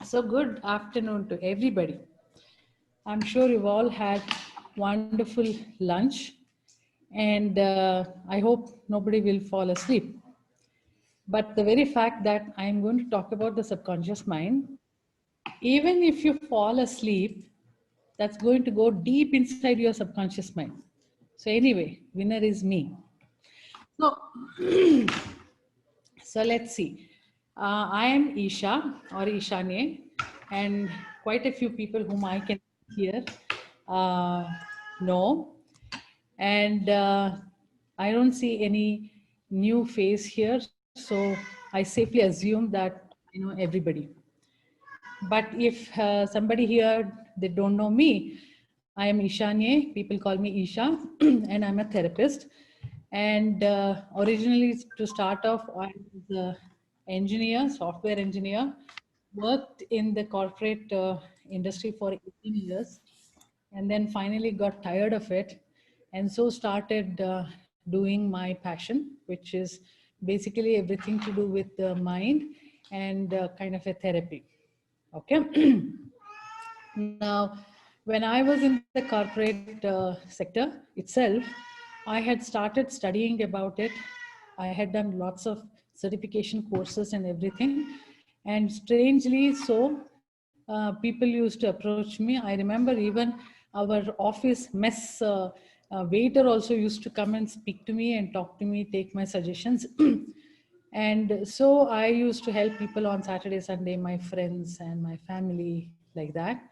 So good afternoon to everybody. I'm sure you've all had wonderful lunch, and I hope nobody will fall asleep. But the very fact that I'm going to talk about the subconscious mind, even if you fall asleep, that's going to go deep inside your subconscious mind. So anyway, winner is me. So So let's see. I am Isha or Ishanye, and quite a few people whom I can hear uh, know. And I don't see any new face here, so I safely assume that I know everybody. But if somebody here they don't know me, I am Ishanye. People call me Isha, and I'm a therapist. And originally, to start off, I was an engineer, software engineer. Worked in the corporate industry for 18 years, and then finally got tired of it, and so started doing my passion, which is basically everything to do with the mind and kind of a therapy. Okay. Now, when I was in the corporate sector itself, I had started studying about it. I had done lots of certification courses and everything. And strangely so, people used to approach me. I remember even our office mess waiter also used to come and speak to me and talk to me, take my suggestions. And so I used to help people on Saturday, Sunday, my friends and my family, like that.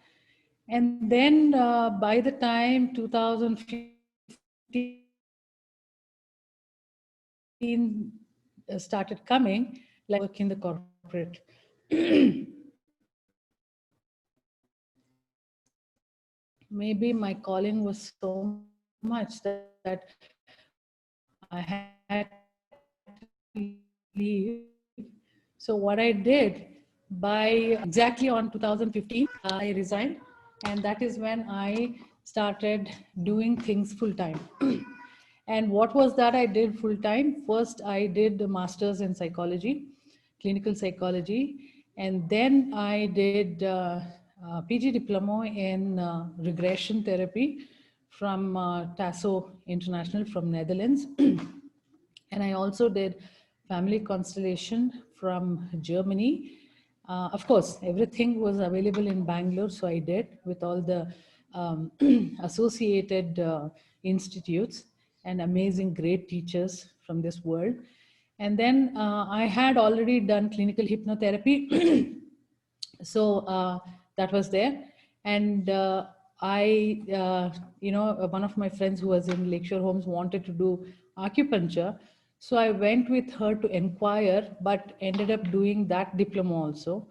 And then by the time 2015 started coming, like I started working in the corporate. Maybe my calling was so much that I had to leave. So what I did by exactly on 2015, I resigned, and that is when I started doing things full time. And what was that I did full time? First, I did a master's in psychology, clinical psychology, and then I did PG diploma in regression therapy from TASO International from Netherlands. And I also did family constellation from Germany. Of course, everything was available in Bangalore, so I did with all the associated institutes and amazing, great teachers from this world. And then I had already done clinical hypnotherapy. So that was there. And I one of my friends who was in Lakeshore Homes wanted to do acupuncture, so I went with her to inquire, but ended up doing that diploma also.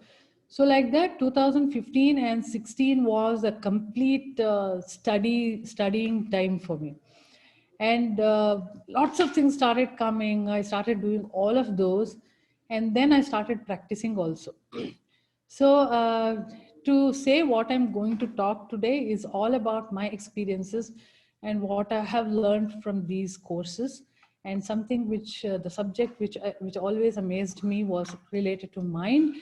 So like that, 2015 and 16 was a complete studying time for me. And lots of things started coming. I started doing all of those, and then I started practicing also. So to say what I'm going to talk today is all about my experiences and what I have learned from these courses. And something which the subject which always amazed me was related to mind.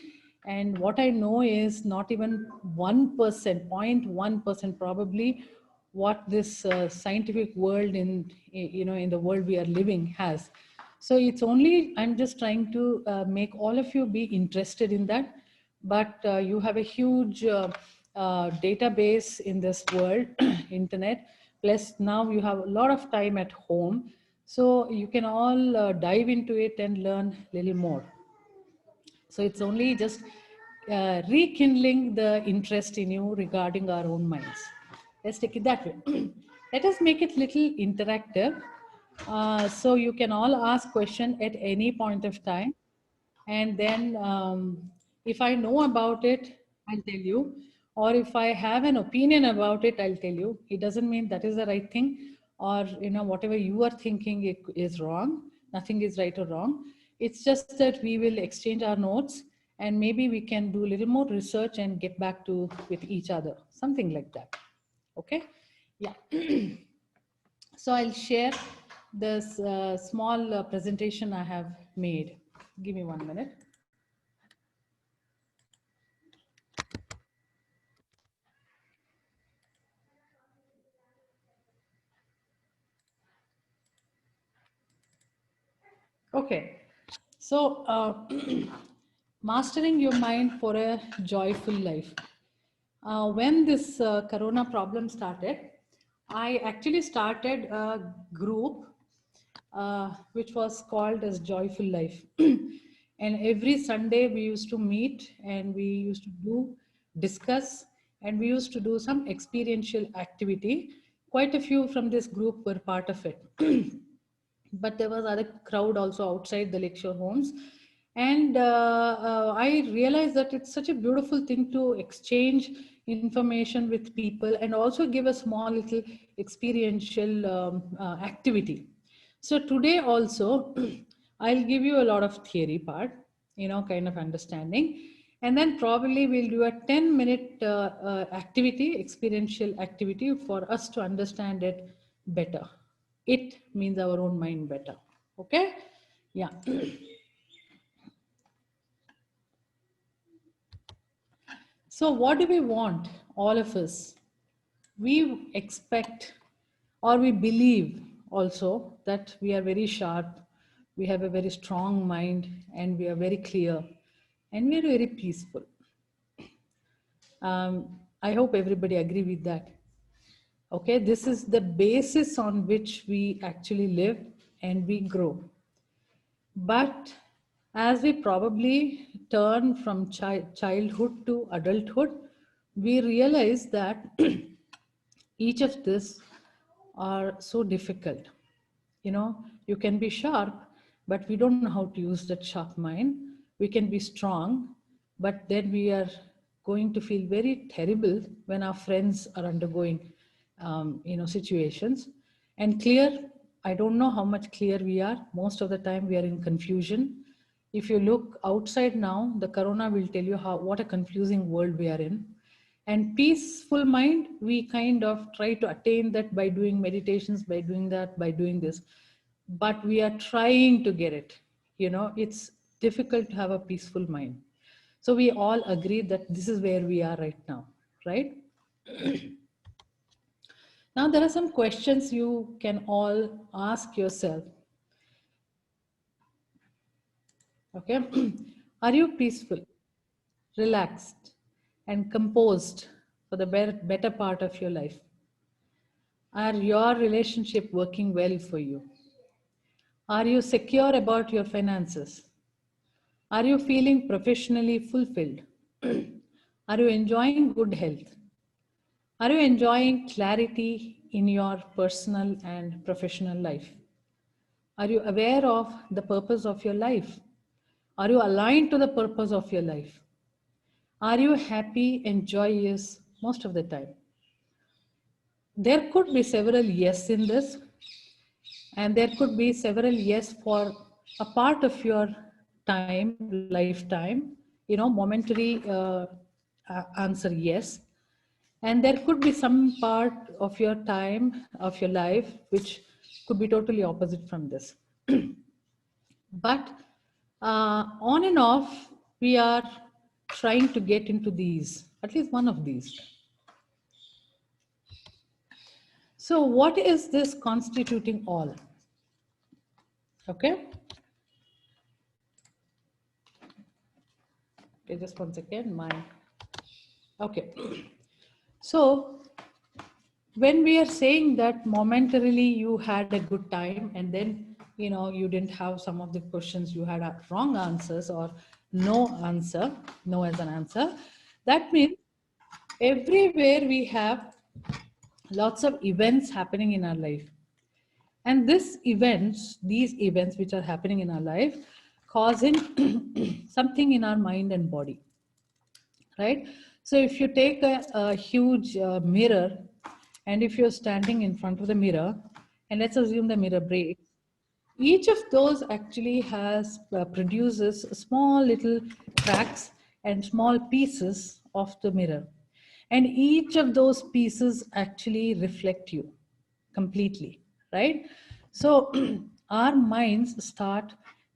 And what I know is not even 1%, 0.1% probably, what this scientific world in the world we are living has. So it's only, I'm just trying to make all of you be interested in that. But you have a huge database in this world, internet. Plus now you have a lot of time at home, so you can all dive into it and learn a little more. So it's only just rekindling the interest in you regarding our own minds. Let's take it that way. Let us make it little interactive. So you can all ask question at any point of time. And then if I know about it, I'll tell you. Or if I have an opinion about it, I'll tell you. It doesn't mean that is the right thing, or whatever you are thinking it is wrong. Nothing is right or wrong. It's just that we will exchange our notes, and maybe we can do a little more research and get back to with each other. Something like that. Okay? Yeah. So I'll share this small presentation I have made. Give me 1 minute. Okay. So, mastering your mind for a joyful life. When this corona problem started, I actually started a group which was called as Joyful Life. And every Sunday we used to meet and we used to discuss, and we used to do some experiential activity. Quite a few from this group were part of it. But there was other crowd also outside the lecture homes, and I realized that it's such a beautiful thing to exchange information with people and also give a small little experiential activity. So today also I'll give you a lot of theory part, kind of understanding, and then probably we'll do a 10-minute activity, experiential activity, for us to understand it better. It means our own mind better. Okay? Yeah. So, what do we want, all of us? We expect, or we believe also, that we are very sharp, we have a very strong mind, and we are very clear, and we are very peaceful. I hope everybody agree with that. Okay, this is the basis on which we actually live and we grow. But as we probably turn from childhood to adulthood, we realize that each of this are so difficult. You can be sharp, but we don't know how to use that sharp mind. We can be strong, but then we are going to feel very terrible when our friends are undergoing situations. And clear, I don't know how much clear we are. Most of the time we are in confusion. If you look outside now, the corona will tell you what a confusing world we are in. And peaceful mind, we kind of try to attain that by doing meditations, by doing that, by doing this, but we are trying to get it. It's difficult to have a peaceful mind. So we all agree that this is where we are right now, right? Now there are some questions you can all ask yourself. Okay. Are you peaceful, relaxed, and composed for the better part of your life? Are your relationship working well for you? Are you secure about your finances? Are you feeling professionally fulfilled? Are you enjoying good health? Are you enjoying clarity in your personal and professional life? Are you aware of the purpose of your life? Are you aligned to the purpose of your life? Are you happy and joyous most of the time? There could be several yes in this, and there could be several yes for a part of your lifetime, momentary answer yes. And there could be some part of your time, of your life, which could be totally opposite from this. But on and off, we are trying to get into these, at least one of these. So what is this constituting all? Okay. Okay, just one second. Okay. So when we are saying that momentarily you had a good time, and then you didn't have some of the questions, you had wrong answers or no answer, no as an answer, that means everywhere we have lots of events happening in our life. And these events which are happening in our life, causing something in our mind and body, right? So if you take a huge mirror, and if you're standing in front of the mirror, and let's assume the mirror breaks, each of those actually produces small little cracks and small pieces of the mirror. And each of those pieces actually reflect you completely, right? So our minds start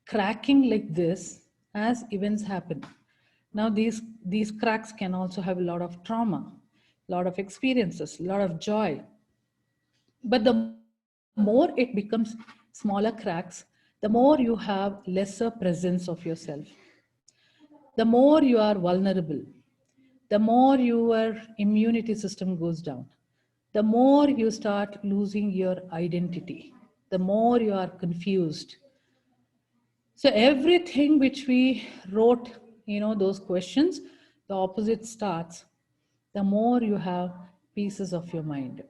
cracking like this as events happen. Now these cracks can also have a lot of trauma, a lot of experiences, a lot of joy. But the more it becomes smaller cracks, the more you have lesser presence of yourself, the more you are vulnerable, the more your immunity system goes down, the more you start losing your identity, the more you are confused. So everything which we wrote, those questions, the opposite starts. The more you have pieces of your mind.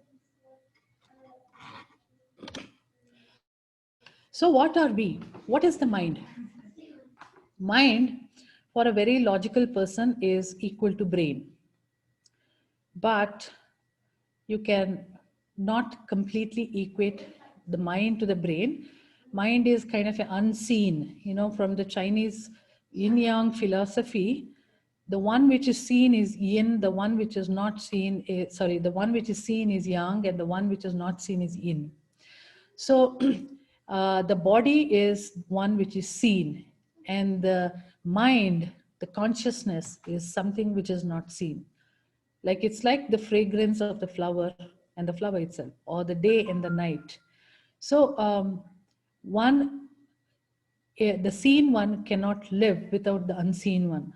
So what are we? What is the mind? Mind, for a very logical person, is equal to brain. But you can not completely equate the mind to the brain. Mind is kind of an unseen, from the Chinese yin yang philosophy. The one which is seen is yin, the one which is not seen is, the one which is seen is yang, and the one which is not seen is yin. So the body is one which is seen, and the mind, the consciousness, is something which is not seen. Like it's like the fragrance of the flower and the flower itself, or the day and the night. So the seen one cannot live without the unseen one.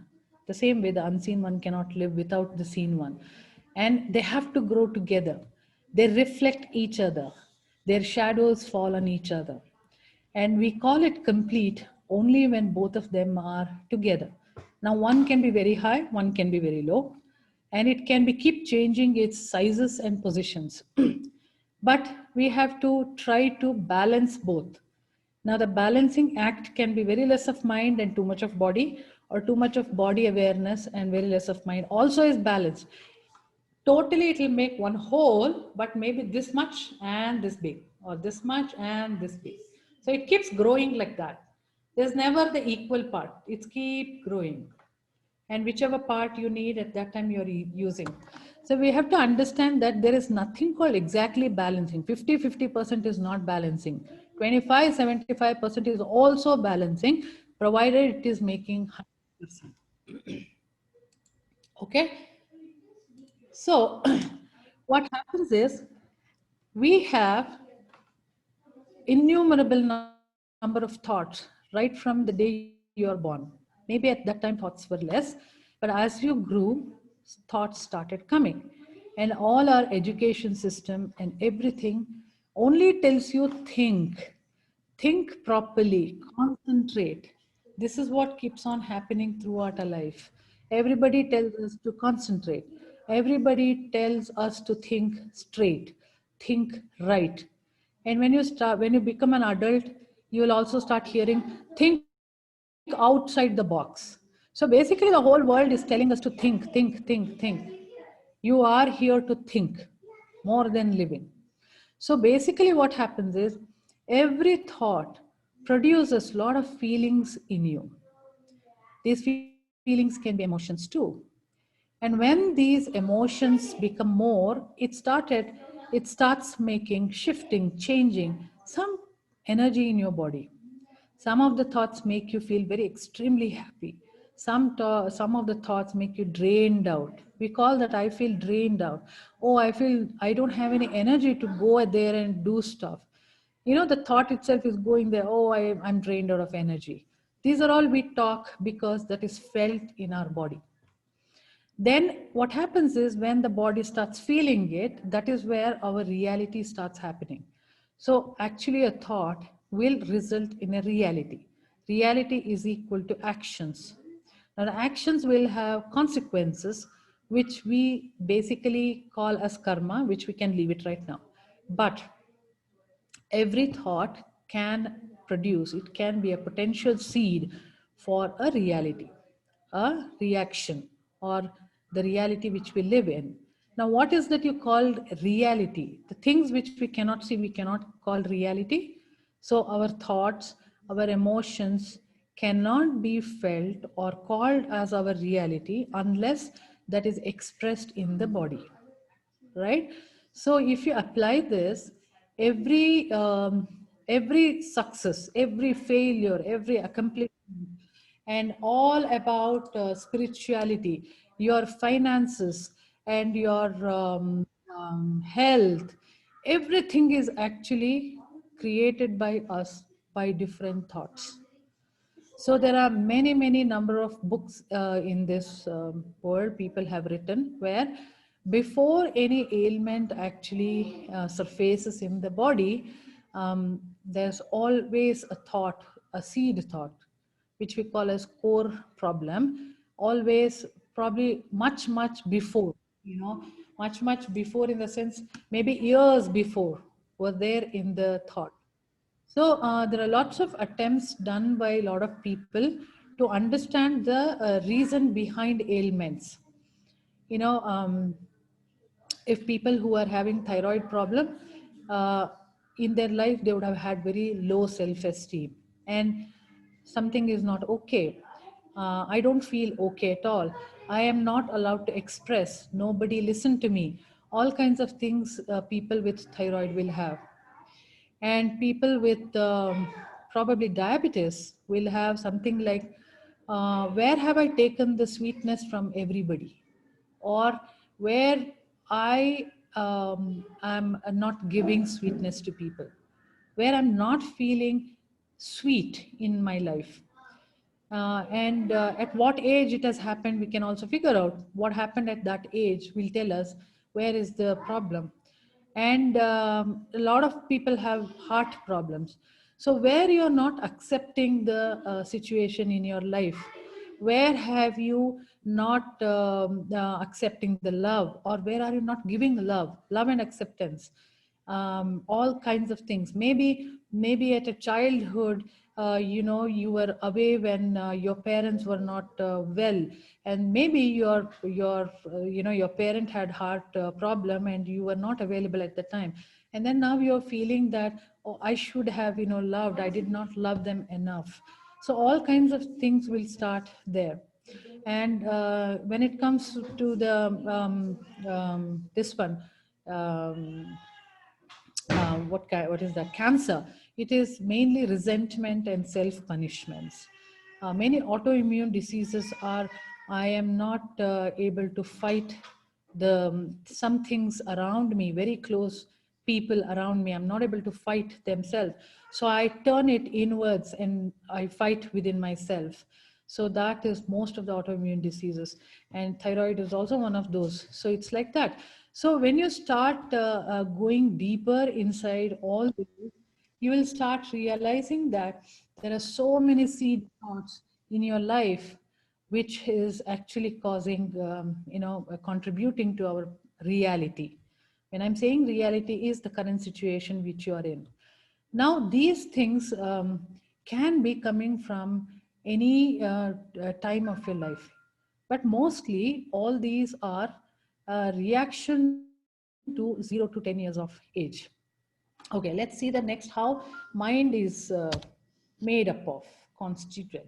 The same way the unseen one cannot live without the seen one. And they have to grow together. They reflect each other. Their shadows fall on each other. And we call it complete only when both of them are together. Now, one can be very high, one can be very low, and it can be keep changing its sizes and positions. But we have to try to balance both. Now, the balancing act can be very less of mind and too much of body, or too much of body awareness and very less of mind. Also is balance. Totally, it will make one whole, but maybe this much and this big, or this much and this big. So it keeps growing like that. There's never the equal part. It's keep growing. And whichever part you need at that time you're using. So we have to understand that there is nothing called exactly balancing. 50% is not balancing. 75% is also balancing, provided it is making 100%. Okay. So what happens is we have innumerable number of thoughts right from the day you're born. Maybe at that time thoughts were less, but as you grew, thoughts started coming. And all our education system and everything only tells you think properly, concentrate. This is what keeps on happening throughout our life. Everybody tells us to concentrate. Everybody tells us to think straight, think right. And when you become an adult, you will also start hearing, think outside the box. So basically, the whole world is telling us to think. You are here to think more than living. So basically, what happens is every thought produces a lot of feelings in you. These feelings can be emotions too. And when these emotions become more, it starts making, shifting, changing some energy in your body. Some of the thoughts make you feel very extremely happy. Some of the thoughts make you drained out. We call that I feel drained out. Oh, I feel I don't have any energy to go there and do stuff. The thought itself is going there. Oh, I'm drained out of energy. These are all we talk because that is felt in our body. Then what happens is when the body starts feeling it, that is where our reality starts happening. So actually a thought will result in a reality. Reality is equal to actions. Now the actions will have consequences, which we basically call as karma, which we can leave it right now. But every thought can produce, it can be a potential seed for a reality, a reaction, or the reality which we live in. Now, what is that you call reality? The things which we cannot see, we cannot call reality. So, our thoughts, our emotions cannot be felt or called as our reality unless that is expressed in the body, right? So if you apply this, every success, every failure, every accomplishment, and all about spirituality, your finances, and your health, everything is actually created by us. by different thoughts. So there are many number of books in this world people have written, where before any ailment actually surfaces in the body, there's always a thought, a seed thought, which we call as core problem, always probably much before, much before, in the sense maybe years before, were there in the thought. So there are lots of attempts done by a lot of people to understand the reason behind ailments. You know, if people who are having thyroid problem, uh, in their life they would have had very low self-esteem, and something is not okay. I don't feel okay at all. I am not allowed to express. Nobody listen to me. All kinds of things people with thyroid will have. And people with probably diabetes will have something like, where have I taken the sweetness from everybody? Or where I am not giving sweetness to people, where I'm not feeling sweet in my life. And at what age it has happened, we can also figure out what happened at that age will tell us where is the problem. And a lot of people have heart problems. So where you're not accepting the situation in your life, where have you not accepting the love, or where are you not giving love and acceptance, all kinds of things. Maybe at a childhood, you were away when your parents were not well, and maybe your parent had heart problem and you were not available at the time, and then now you're feeling that, oh, I should have loved, I did not love them enough. So all kinds of things will start there. And when it comes to the this one, um, what is that, cancer, it is mainly resentment and self punishments. Many autoimmune diseases are, I am not able to fight the some things around me, very close people around me, I'm not able to fight themselves, so I turn it inwards and I fight within myself. So that is most of the autoimmune diseases, and thyroid is also one of those. So it's like that. So when you start going deeper inside all this, you will start realizing that there are so many seed thoughts in your life, which is actually causing, contributing to our reality. When I'm saying reality is the current situation which you are in. Now, these things can be coming from any time of your life, but mostly all these are a reaction to 0 to 10 years of age. Okay, let's see the next, how mind is made up of, constituent.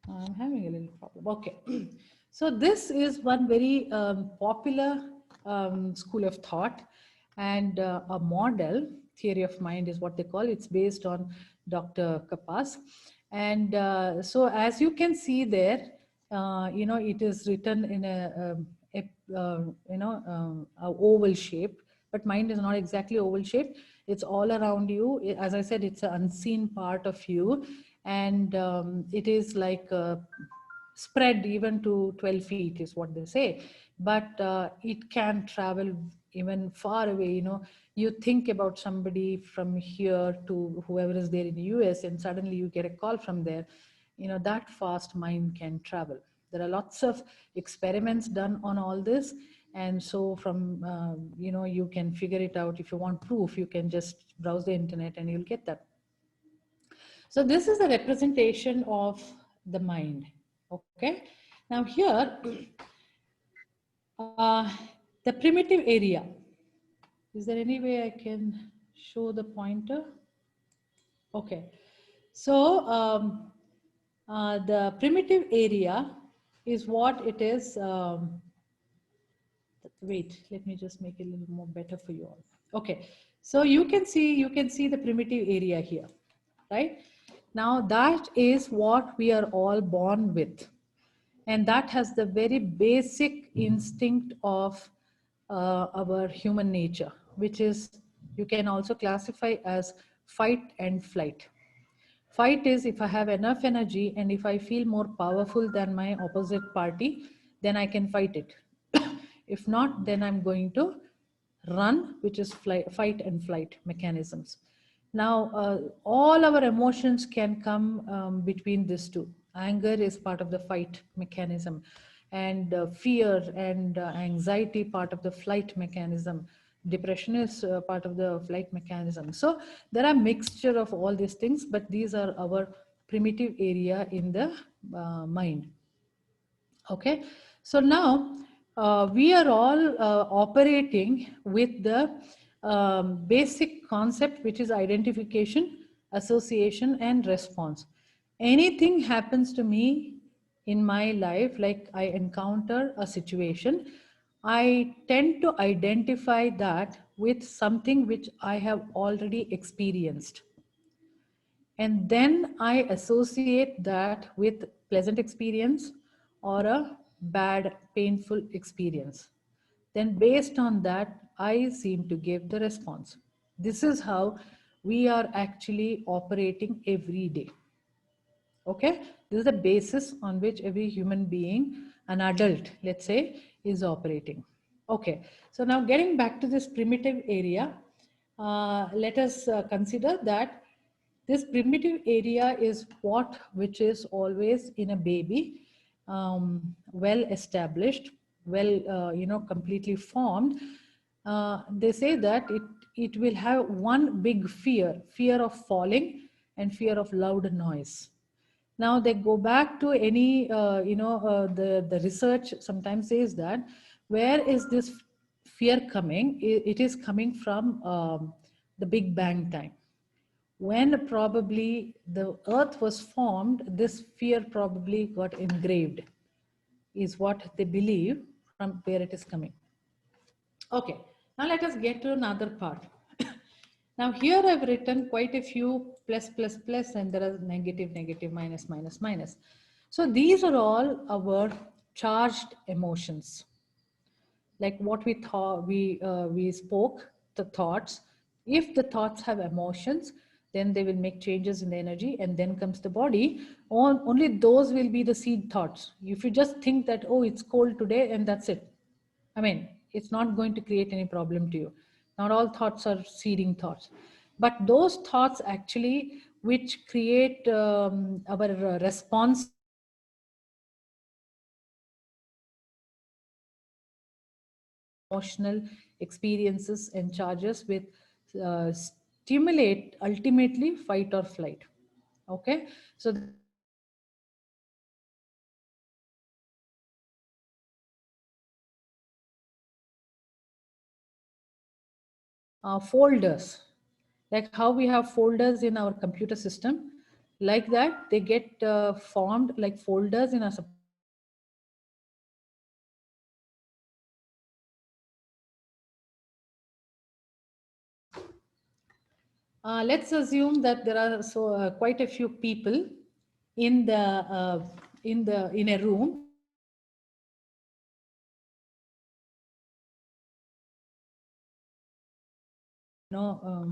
I'm having a little problem. Okay. So this is one very popular school of thought, and a model theory of mind is what they call. It's based on Dr. Kapas. And so as you can see there, it is written in a oval shape, but mind is not exactly oval shaped. It's all around you. As I said, it's an unseen part of you, and it is like spread even to 12 feet is what they say, but it can travel even far away. You think about somebody from here to whoever is there in the US, and suddenly you get a call from there. That fast mind can travel. There are lots of experiments done on all this, and so from you can figure it out. If you want proof, you can just browse the internet and you'll get that. So this is a representation of the mind. Okay. Now here, the primitive area. Is there any way I can show the pointer? Okay. So the primitive area is what it is. Wait, let me just make it a little more better for you all. Okay. So you can see the primitive area here, right? Now that is what we are all born with. And that has the very basic instinct of our human nature, which is, you can also classify as fight and flight. Fight is if I have enough energy and if I feel more powerful than my opposite party, then I can fight it. If not, then I'm going to run, which is fight and flight mechanisms. Now, all our emotions can come between these two. Anger is part of the fight mechanism, and fear and anxiety part of the flight mechanism. Depression is part of the flight mechanism. So there are mixture of all these things, but these are our primitive area in the mind. Okay, so now we are all operating with the basic concept, which is identification, association, and response. Anything happens to me in my life, like I encounter a situation, I tend to identify that with something which I have already experienced. And then I associate that with pleasant experience or a bad, painful experience. Then based on that, I seem to give the response. This is how we are actually operating every day. Okay, this is the basis on which every human being, an adult, let's say, is operating. Okay, so now getting back to this primitive area, let us consider that this primitive area is what which is always in a baby, well established, well, completely formed. They say that it will have one big fear of falling and fear of loud noise. Now they go back to any, the research sometimes says that where is this fear coming? It is coming from the Big Bang time. When probably the earth was formed, this fear probably got engraved, is what they believe from where it is coming. Okay, now let us get to another part. Now here I've written quite a few plus, plus, plus, and there are negative, negative, minus, minus, minus. So these are all our charged emotions. Like what we thought, we spoke, the thoughts. If the thoughts have emotions, then they will make changes in the energy, and then comes the body. Only those will be the seed thoughts. If you just think that, oh, it's cold today, and that's it. I mean, it's not going to create any problem to you. Not all thoughts are seeding thoughts. But those thoughts actually, which create our response, emotional experiences and charges with stimulate ultimately fight or flight. Okay, so folders, like how we have folders in our computer system, like that they get formed like folders in our let's assume that there are quite a few people in a room.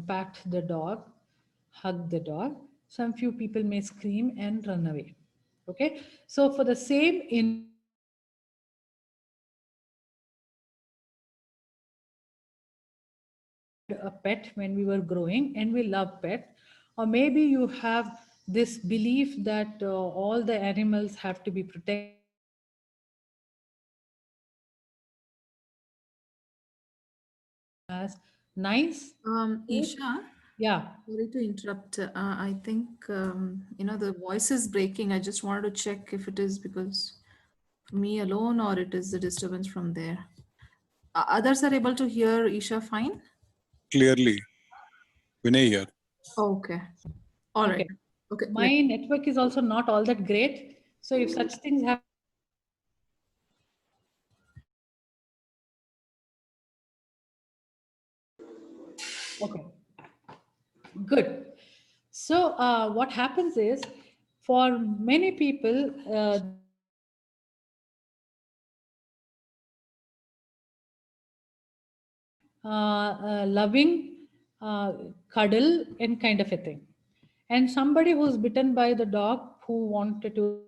Pat the dog, hug the dog. Some few people may scream and run away. Okay, so for the same in a pet when we were growing and we love pet, or maybe you have this belief that all the animals have to be protected as nice. Isha, Yeah. sorry to interrupt. I think the voice is breaking. I just wanted to check if it is because of me alone or it is the disturbance from there. Others are able to hear Isha fine? Clearly, Vinay here. Okay. All right. Okay, Okay. my network is also not all that great, so if such things happen. Okay, good. So what happens is, for many people, loving cuddle and kind of a thing. And somebody who's bitten by the dog who wanted to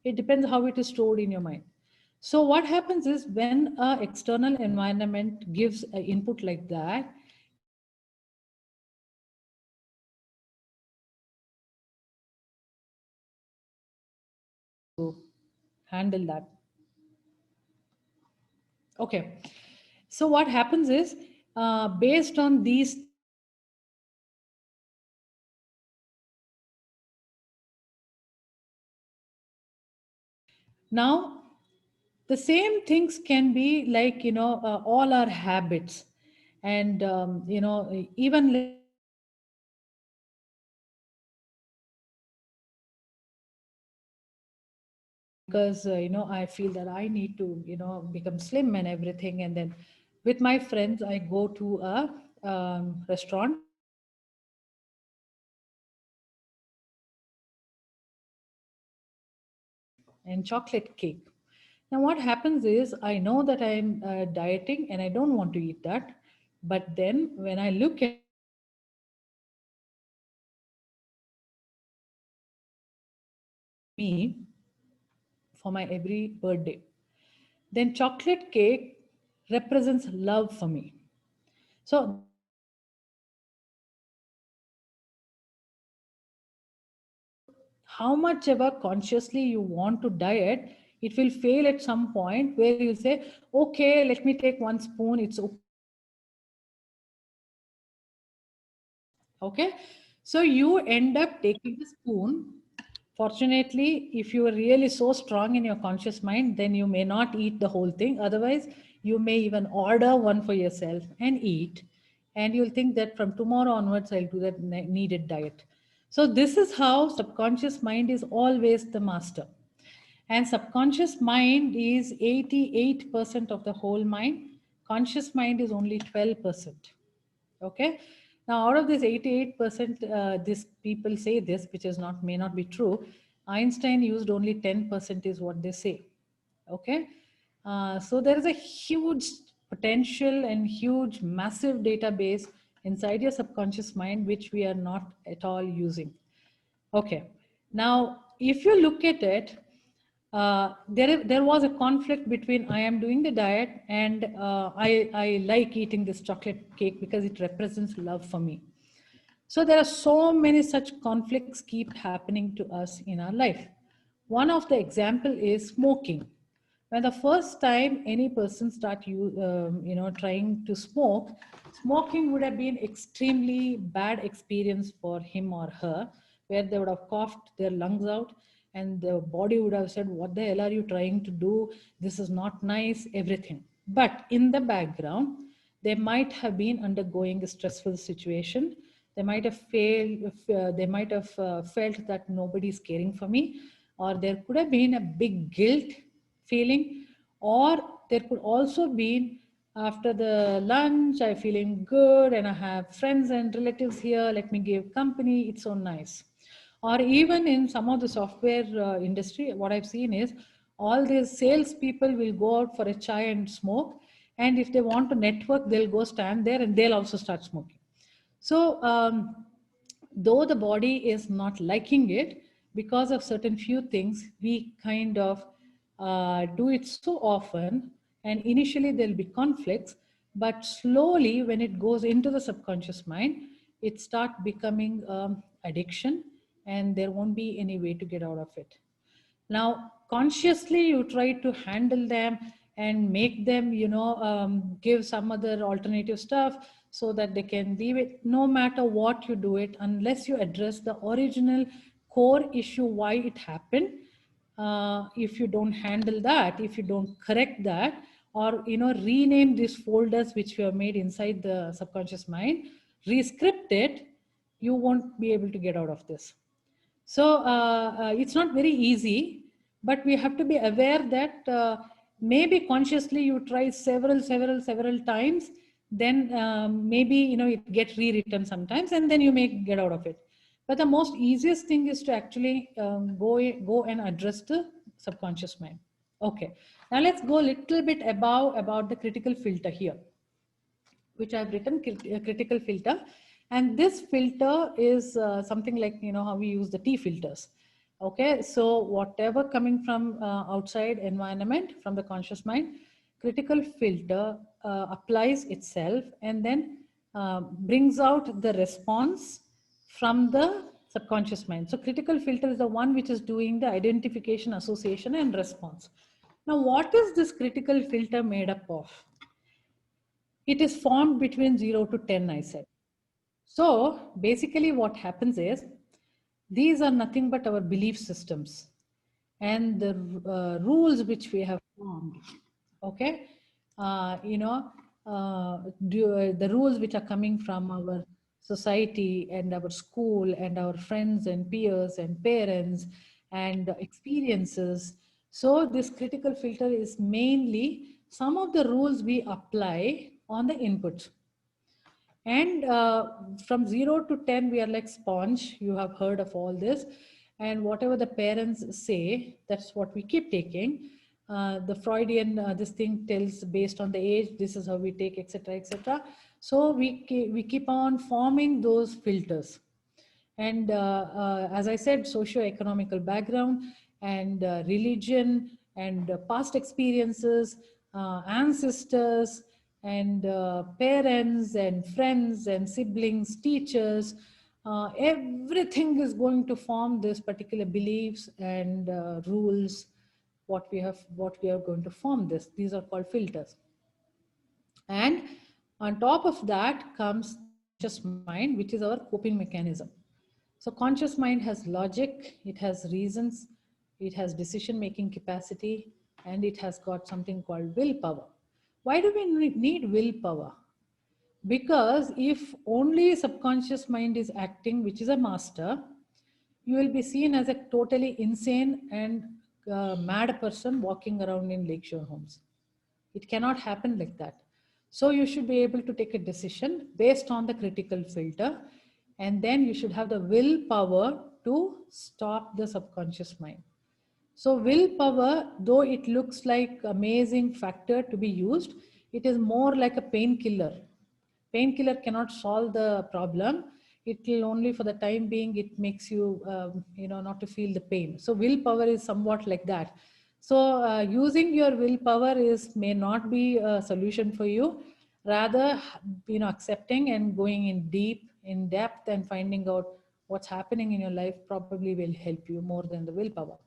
it depends how it is stored in your mind. So what happens is when a external environment gives an input like that, to handle that. Okay. So what happens is based on these now the same things can be like all our habits and even because I feel that I need to become slim and everything, and then with my friends I go to a restaurant and chocolate cake. Now what happens is I know that I'm dieting and I don't want to eat that, but then when I look at me for my every birthday, then chocolate cake represents love for me. So how much ever consciously you want to diet, it will fail at some point where you say, okay, let me take one spoon. It's okay. So you end up taking the spoon. Fortunately, if you are really so strong in your conscious mind, then you may not eat the whole thing. Otherwise, you may even order one for yourself and eat. And you'll think that from tomorrow onwards, I'll do that needed diet. So this is how subconscious mind is always the master. And subconscious mind is 88% of the whole mind. Conscious mind is only 12%. Okay. Now, out of this 88%, this people say this, which is not may not be true. Einstein used only 10% is what they say. Okay. So there is a huge potential and huge, massive database inside your subconscious mind, which we are not at all using. Okay. Now, if you look at it, there was a conflict between I am doing the diet and I like eating this chocolate cake because it represents love for me. So there are so many such conflicts keep happening to us in our life. One of the example is smoking. When the first time any person start trying to smoke, smoking would have been extremely bad experience for him or her, where they would have coughed their lungs out and the body would have said, what the hell are you trying to do? This is not nice, everything. But in the background, they might have been undergoing a stressful situation. They might have felt that nobody's caring for me, or there could have been a big guilt feeling, or there could also be after the lunch, I'm feeling good and I have friends and relatives here, let me give company, it's so nice. Or even in some of the software industry, what I've seen is all these sales people will go out for a chai and smoke. And if they want to network, they'll go stand there and they'll also start smoking. So though the body is not liking it, because of certain few things, we kind of do it so often. And initially there'll be conflicts, but slowly when it goes into the subconscious mind, it start becoming addiction and there won't be any way to get out of it. Now, consciously, you try to handle them and make them, give some other alternative stuff so that they can leave it. No matter what you do it, unless you address the original core issue why it happened. If you don't handle that, if you don't correct that, or rename these folders which we have made inside the subconscious mind, rescript it, you won't be able to get out of this. So it's not very easy, but we have to be aware that maybe consciously you try several times, then maybe it gets rewritten sometimes, and then you may get out of it. But the most easiest thing is to actually go and address the subconscious mind. Okay, now let's go a little bit about the critical filter here, which I've written critical filter. And this filter is something like, you know, how we use the tea filters. Okay, so whatever coming from outside environment, from the conscious mind, critical filter applies itself and then brings out the response from the subconscious mind. So critical filter is the one which is doing the identification, association, and response. Now, what is this critical filter made up of? It is formed between 0 to 10, I said. So basically what happens is, these are nothing but our belief systems and the rules which we have formed. Okay, the rules which are coming from our society and our school and our friends and peers and parents and experiences. So this critical filter is mainly some of the rules we apply on the input. And from 0 to 10, we are like sponge. You have heard of all this. And whatever the parents say, that's what we keep taking. The Freudian, this thing tells based on the age, this is how we take, etc., etc. So we keep on forming those filters. And as I said, socio-economical background and religion and past experiences, ancestors and parents and friends and siblings, teachers, everything is going to form this particular beliefs and rules. What we are going to form this. These are called filters. And on top of that comes conscious mind, which is our coping mechanism. So conscious mind has logic, it has reasons, it has decision-making capacity, and it has got something called willpower. Why do we need willpower? Because if only subconscious mind is acting, which is a master, you will be seen as a totally insane and mad person walking around in Lakeshore homes. It cannot happen like that. So you should be able to take a decision based on the critical filter, and then you should have the willpower to stop the subconscious mind. So willpower, though it looks like amazing factor to be used, it is more like a painkiller. Painkiller cannot solve the problem. It will only for the time being, it makes you, not to feel the pain. So willpower is somewhat like that. So using your willpower may not be a solution for you. Rather, accepting and going in depth and finding out what's happening in your life probably will help you more than the willpower.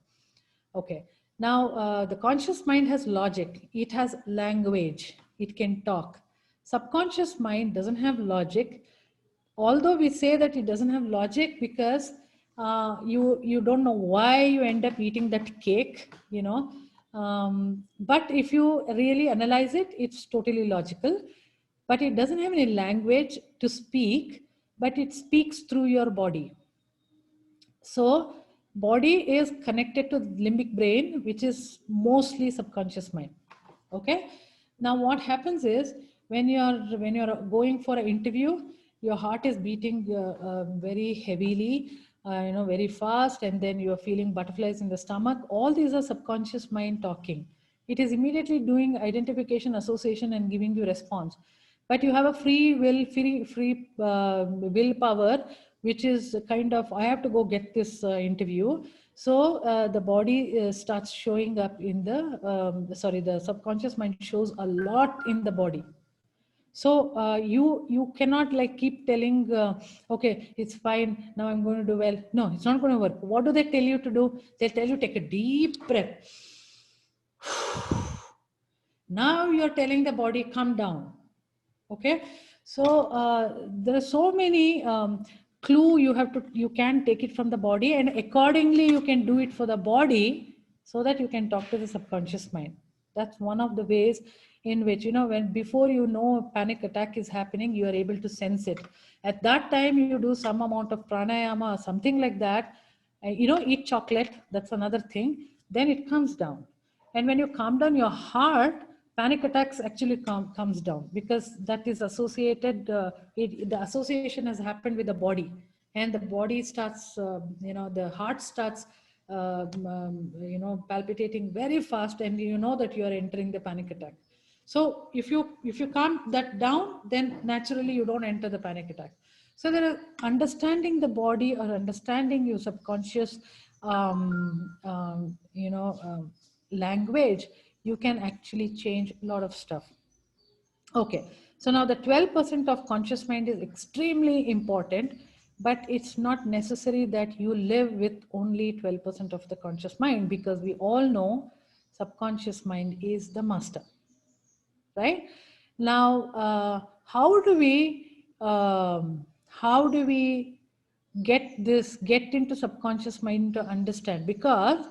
Okay. Now, the conscious mind has logic. It has language. It can talk. Subconscious mind doesn't have logic. Although we say that it doesn't have logic because you don't know why you end up eating that cake, but if you really analyze it, it's totally logical. But it doesn't have any language to speak, but it speaks through your body. So body is connected to limbic brain, which is mostly subconscious mind. Okay. Now what happens is when you're going for an interview, your heart is beating very heavily, very fast, and then you're feeling butterflies in the stomach. All these are subconscious mind talking. It is immediately doing identification, association, and giving you response. But you have a free willpower, which is kind of, I have to go get this interview. So the body starts showing up in the subconscious mind shows a lot in the body. So you cannot like keep telling, okay, it's fine, now I'm going to do well. No, it's not going to work. What do they tell you to do? They tell you take a deep breath. Now you're telling the body, come down. Okay, so there are so many clue you can take it from the body, and accordingly you can do it for the body so that you can talk to the subconscious mind. That's one of the ways in which, when before a panic attack is happening, you are able to sense it. At that time, you do some amount of pranayama or something like that. Eat chocolate, that's another thing. Then it comes down. And when you calm down your heart, panic attacks actually comes down, because that is associated, the association has happened with the body, and the body starts, the heart starts palpitating very fast, and you know that you are entering the panic attack. So if you calm that down, then naturally you don't enter the panic attack. So there are understanding the body or understanding your subconscious language, you can actually change a lot of stuff. Okay, so now the 12% of conscious mind is extremely important, but it's not necessary that you live with only 12% of the conscious mind, because we all know subconscious mind is the master, right? Now, how do we get into subconscious mind to understand? Because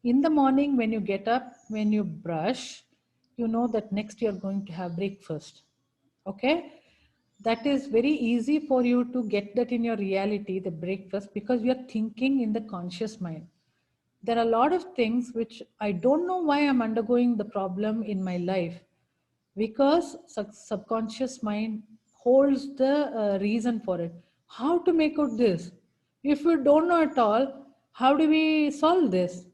in the morning when you get up, when you brush, you know that next you're going to have breakfast. Okay, that is very easy for you to get that in your reality, the breakfast, because you're thinking in the conscious mind. There are a lot of things which I don't know why I'm undergoing the problem in my life, because subconscious mind holds the reason for it. How to make out this? If we don't know at all, how do we solve this?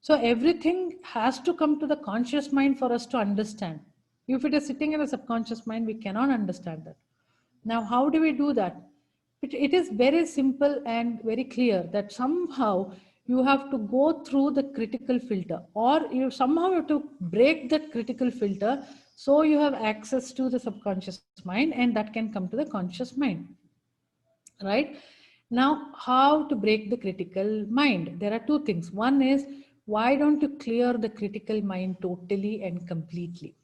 So everything has to come to the conscious mind for us to understand. If it is sitting in the subconscious mind, we cannot understand that. Now, how do we do that? It is very simple and very clear that somehow you have to go through the critical filter, or you somehow have to break that critical filter, so you have access to the subconscious mind, and that can come to the conscious mind. Right? Now, how to break the critical mind? There are two things. One is, why don't you clear the critical mind totally and completely?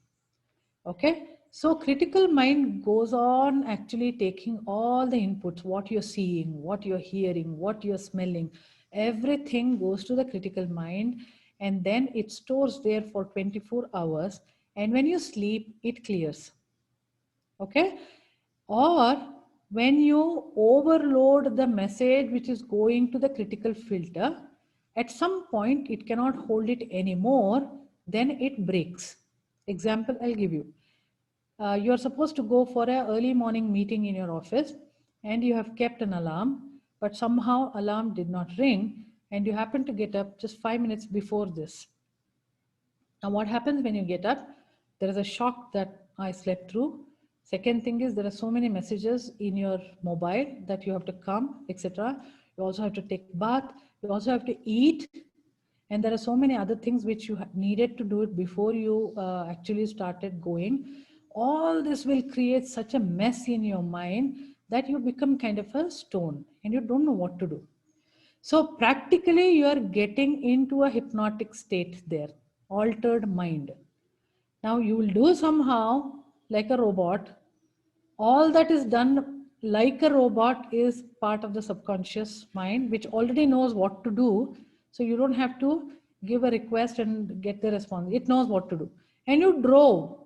Okay, so critical mind goes on actually taking all the inputs, what you're seeing, what you're hearing, what you're smelling, everything goes to the critical mind, and then it stores there for 24 hours. And when you sleep, it clears. Okay, or when you overload the message which is going to the critical filter, at some point it cannot hold it anymore, then it breaks. Example I'll give you. You're supposed to go for an early morning meeting in your office, and you have kept an alarm, but somehow alarm did not ring, and you happen to get up just 5 minutes before this. Now what happens when you get up? There is a shock that I slept through. Second thing is, there are so many messages in your mobile that you have to come, etc. You also have to take bath. You also have to eat. And there are so many other things which you needed to do it before you actually started going. All this will create such a mess in your mind that you become kind of a stone and you don't know what to do. So practically you are getting into a hypnotic state there, altered mind. Now you will do somehow like a robot. All that is done like a robot is part of the subconscious mind, which already knows what to do. So you don't have to give a request and get the response. It knows what to do. And you drove,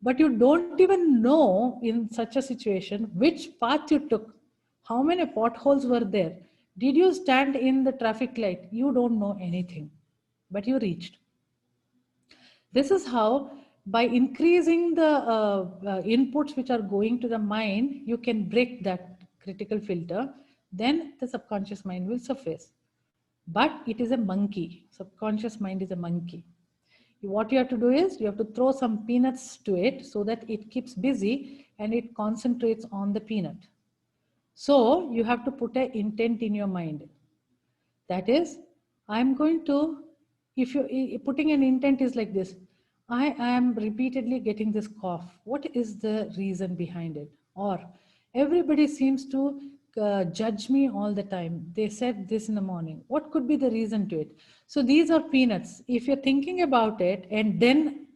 but you don't even know in such a situation which path you took, how many potholes were there. Did you stand in the traffic light? You don't know anything, but you reached. This is how, by increasing the inputs which are going to the mind, you can break that critical filter. Then the subconscious mind will surface. But it is a monkey. Subconscious mind is a monkey. What you have to do is, you have to throw some peanuts to it so that it keeps busy and it concentrates on the peanut. So you have to put an intent in your mind. That is, I'm going to, if you putting an intent is like this, I am repeatedly getting this cough. What is the reason behind it? Or everybody seems to judge me all the time. They said this in the morning. What could be the reason to it? So these are peanuts. If you're thinking about it and then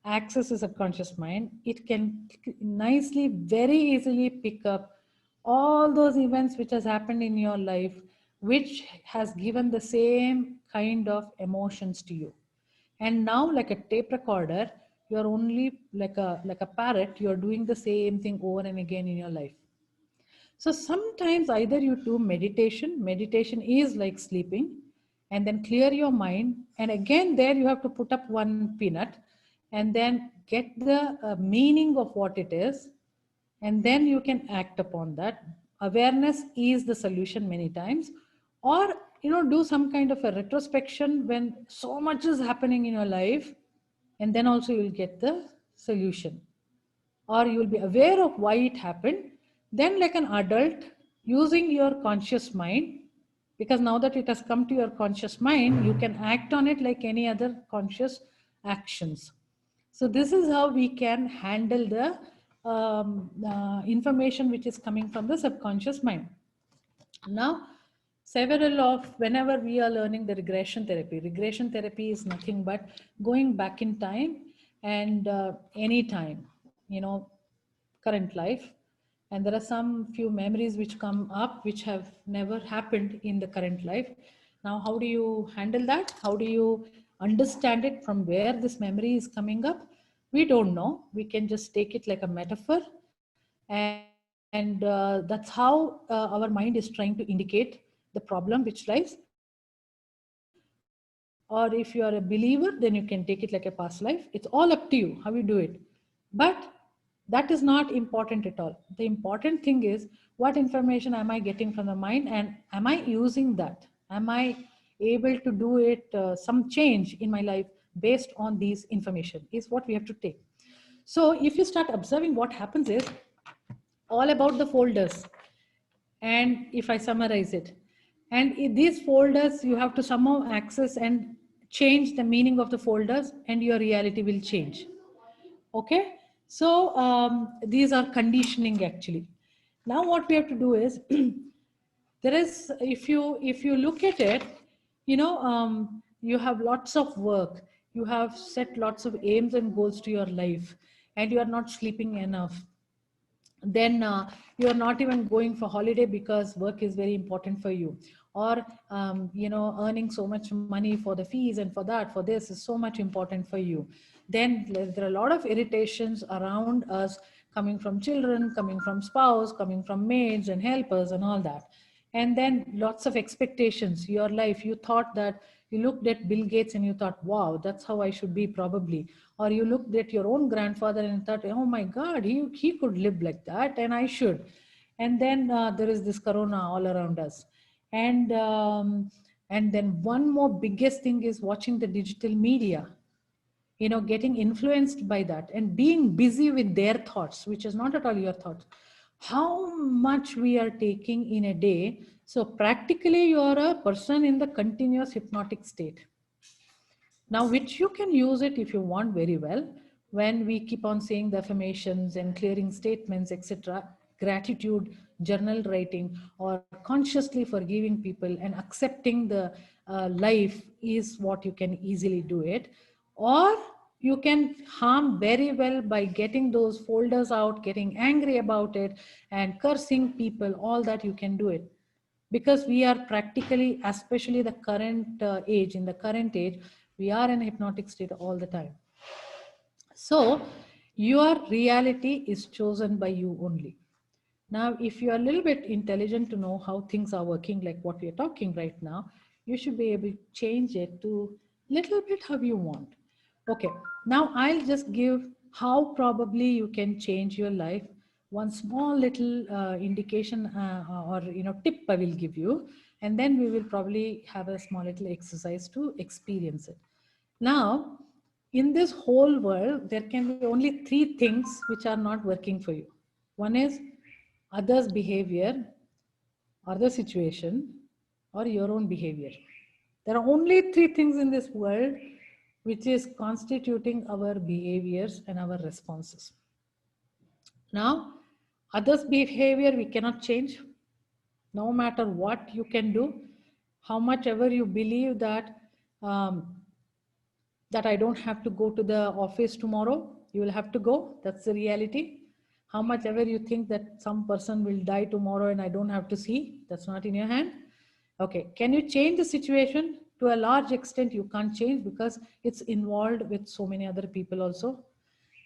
access a subconscious mind, it can nicely, very easily pick up all those events which has happened in your life, which has given the same kind of emotions to you. And now, like a tape recorder, you're only like a parrot, you're doing the same thing over and again in your life. So sometimes either you do meditation is like sleeping, and then clear your mind, and again there you have to put up one peanut and then get the meaning of what it is, and then you can act upon that. Awareness is the solution many times. Or do some kind of a retrospection when so much is happening in your life, and then also you'll get the solution, or you will be aware of why it happened. Then, like an adult, using your conscious mind, because now that it has come to your conscious mind, you can act on it like any other conscious actions. So this is how we can handle the information which is coming from the subconscious mind. Now, several of, whenever we are learning the regression therapy is nothing but going back in time and any time, current life. And there are some few memories which come up which have never happened in the current life. Now, how do you handle that? How do you understand it from where this memory is coming up? We don't know. We can just take it like a metaphor. And that's how our mind is trying to indicate the problem which lies. Or if you are a believer, then you can take it like a past life. It's all up to you how you do it. But that is not important at all. The important thing is, what information am I getting from the mind, and am I using that? Am I able to do it, some change in my life based on these information, is what we have to take. So if you start observing, what happens is all about the folders. And if I summarize it, and in these folders, you have to somehow access and change the meaning of the folders, and your reality will change. Okay, so these are conditioning actually. Now what we have to do is there is, if you look at it, you have lots of work, you have set lots of aims and goals to your life, and you are not sleeping enough. Then you are not even going for holiday because work is very important for you, or earning so much money for the fees and for that, for this is so much important for you. Then there are a lot of irritations around us, coming from children, coming from spouse, coming from maids and helpers and all that. And then lots of expectations. Your life, you thought that, you looked at Bill Gates and you thought, wow, that's how I should be probably. Or you looked at your own grandfather and thought, oh my God, he could live like that and I should. And then there is this corona all around us. And then one more biggest thing is watching the digital media, getting influenced by that and being busy with their thoughts, which is not at all your thoughts. How much we are taking in a day. So practically you are a person in the continuous hypnotic state. Now, which you can use it if you want very well, when we keep on saying the affirmations and clearing statements, etc., gratitude, journal writing, or consciously forgiving people and accepting the life is what you can easily do it. Or you can harm very well by getting those folders out, getting angry about it, and cursing people, all that you can do it. Because we are practically, especially the current age, in the current age, we are in a hypnotic state all the time. So your reality is chosen by you only. Now, if you are a little bit intelligent to know how things are working, like what we are talking right now, you should be able to change it to little bit how you want. Okay, now I'll just give how probably you can change your life. One small little indication or tip I will give you, and then we will probably have a small little exercise to experience it. Now, in this whole world, there can be only three things which are not working for you. One is others' behavior, or the situation, or your own behavior. There are only three things in this world which is constituting our behaviors and our responses. Now, others' behavior we cannot change, no matter what you can do, how much ever you believe that that I don't have to go to the office tomorrow, you will have to go. That's the reality. How much ever you think that some person will die tomorrow and I don't have to see, that's not in your hand. Okay, can you change the situation? To a large extent, you can't change because it's involved with so many other people also.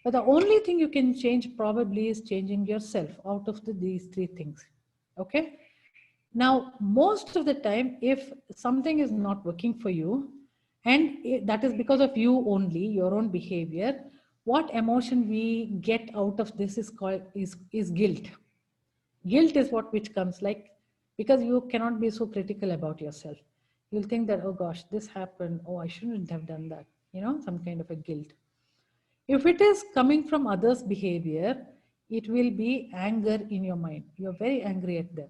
But the only thing you can change probably is changing yourself out of these three things. Okay. Now, most of the time, if something is not working for you, and that is because of you only, your own behavior, what emotion we get out of this is called is guilt. Guilt is what which comes, like, because you cannot be so critical about yourself. You'll think that, oh gosh, this happened. Oh, I shouldn't have done that. Some kind of a guilt. If it is coming from others' behavior, it will be anger in your mind. You're very angry at them.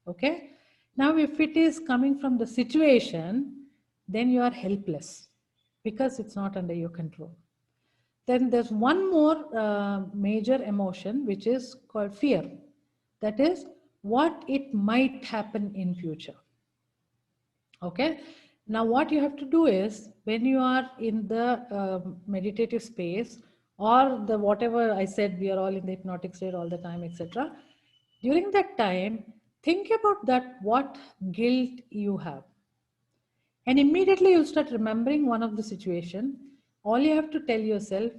Okay? Now, if it is coming from the situation, then you are helpless because it's not under your control. Then there's one more major emotion, which is called fear. That is what it might happen in future. Okay. Now what you have to do is, when you are in the meditative space, or the whatever I said, we are all in the hypnotic state all the time, etc. During that time, think about that, what guilt you have. And immediately you'll start remembering one of the situation. All you have to tell yourself,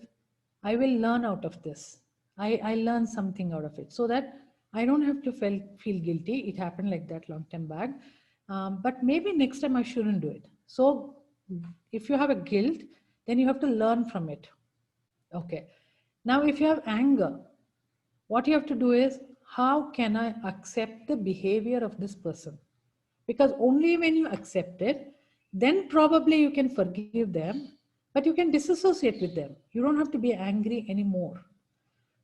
I will learn out of this. I learn something out of it, so that I don't have to feel guilty. It happened like that long time back. But maybe next time I shouldn't do it. So if you have a guilt, then you have to learn from it. Okay. Now, if you have anger, what you have to do is, how can I accept the behavior of this person? Because only when you accept it, then probably you can forgive them, but you can disassociate with them. You don't have to be angry anymore.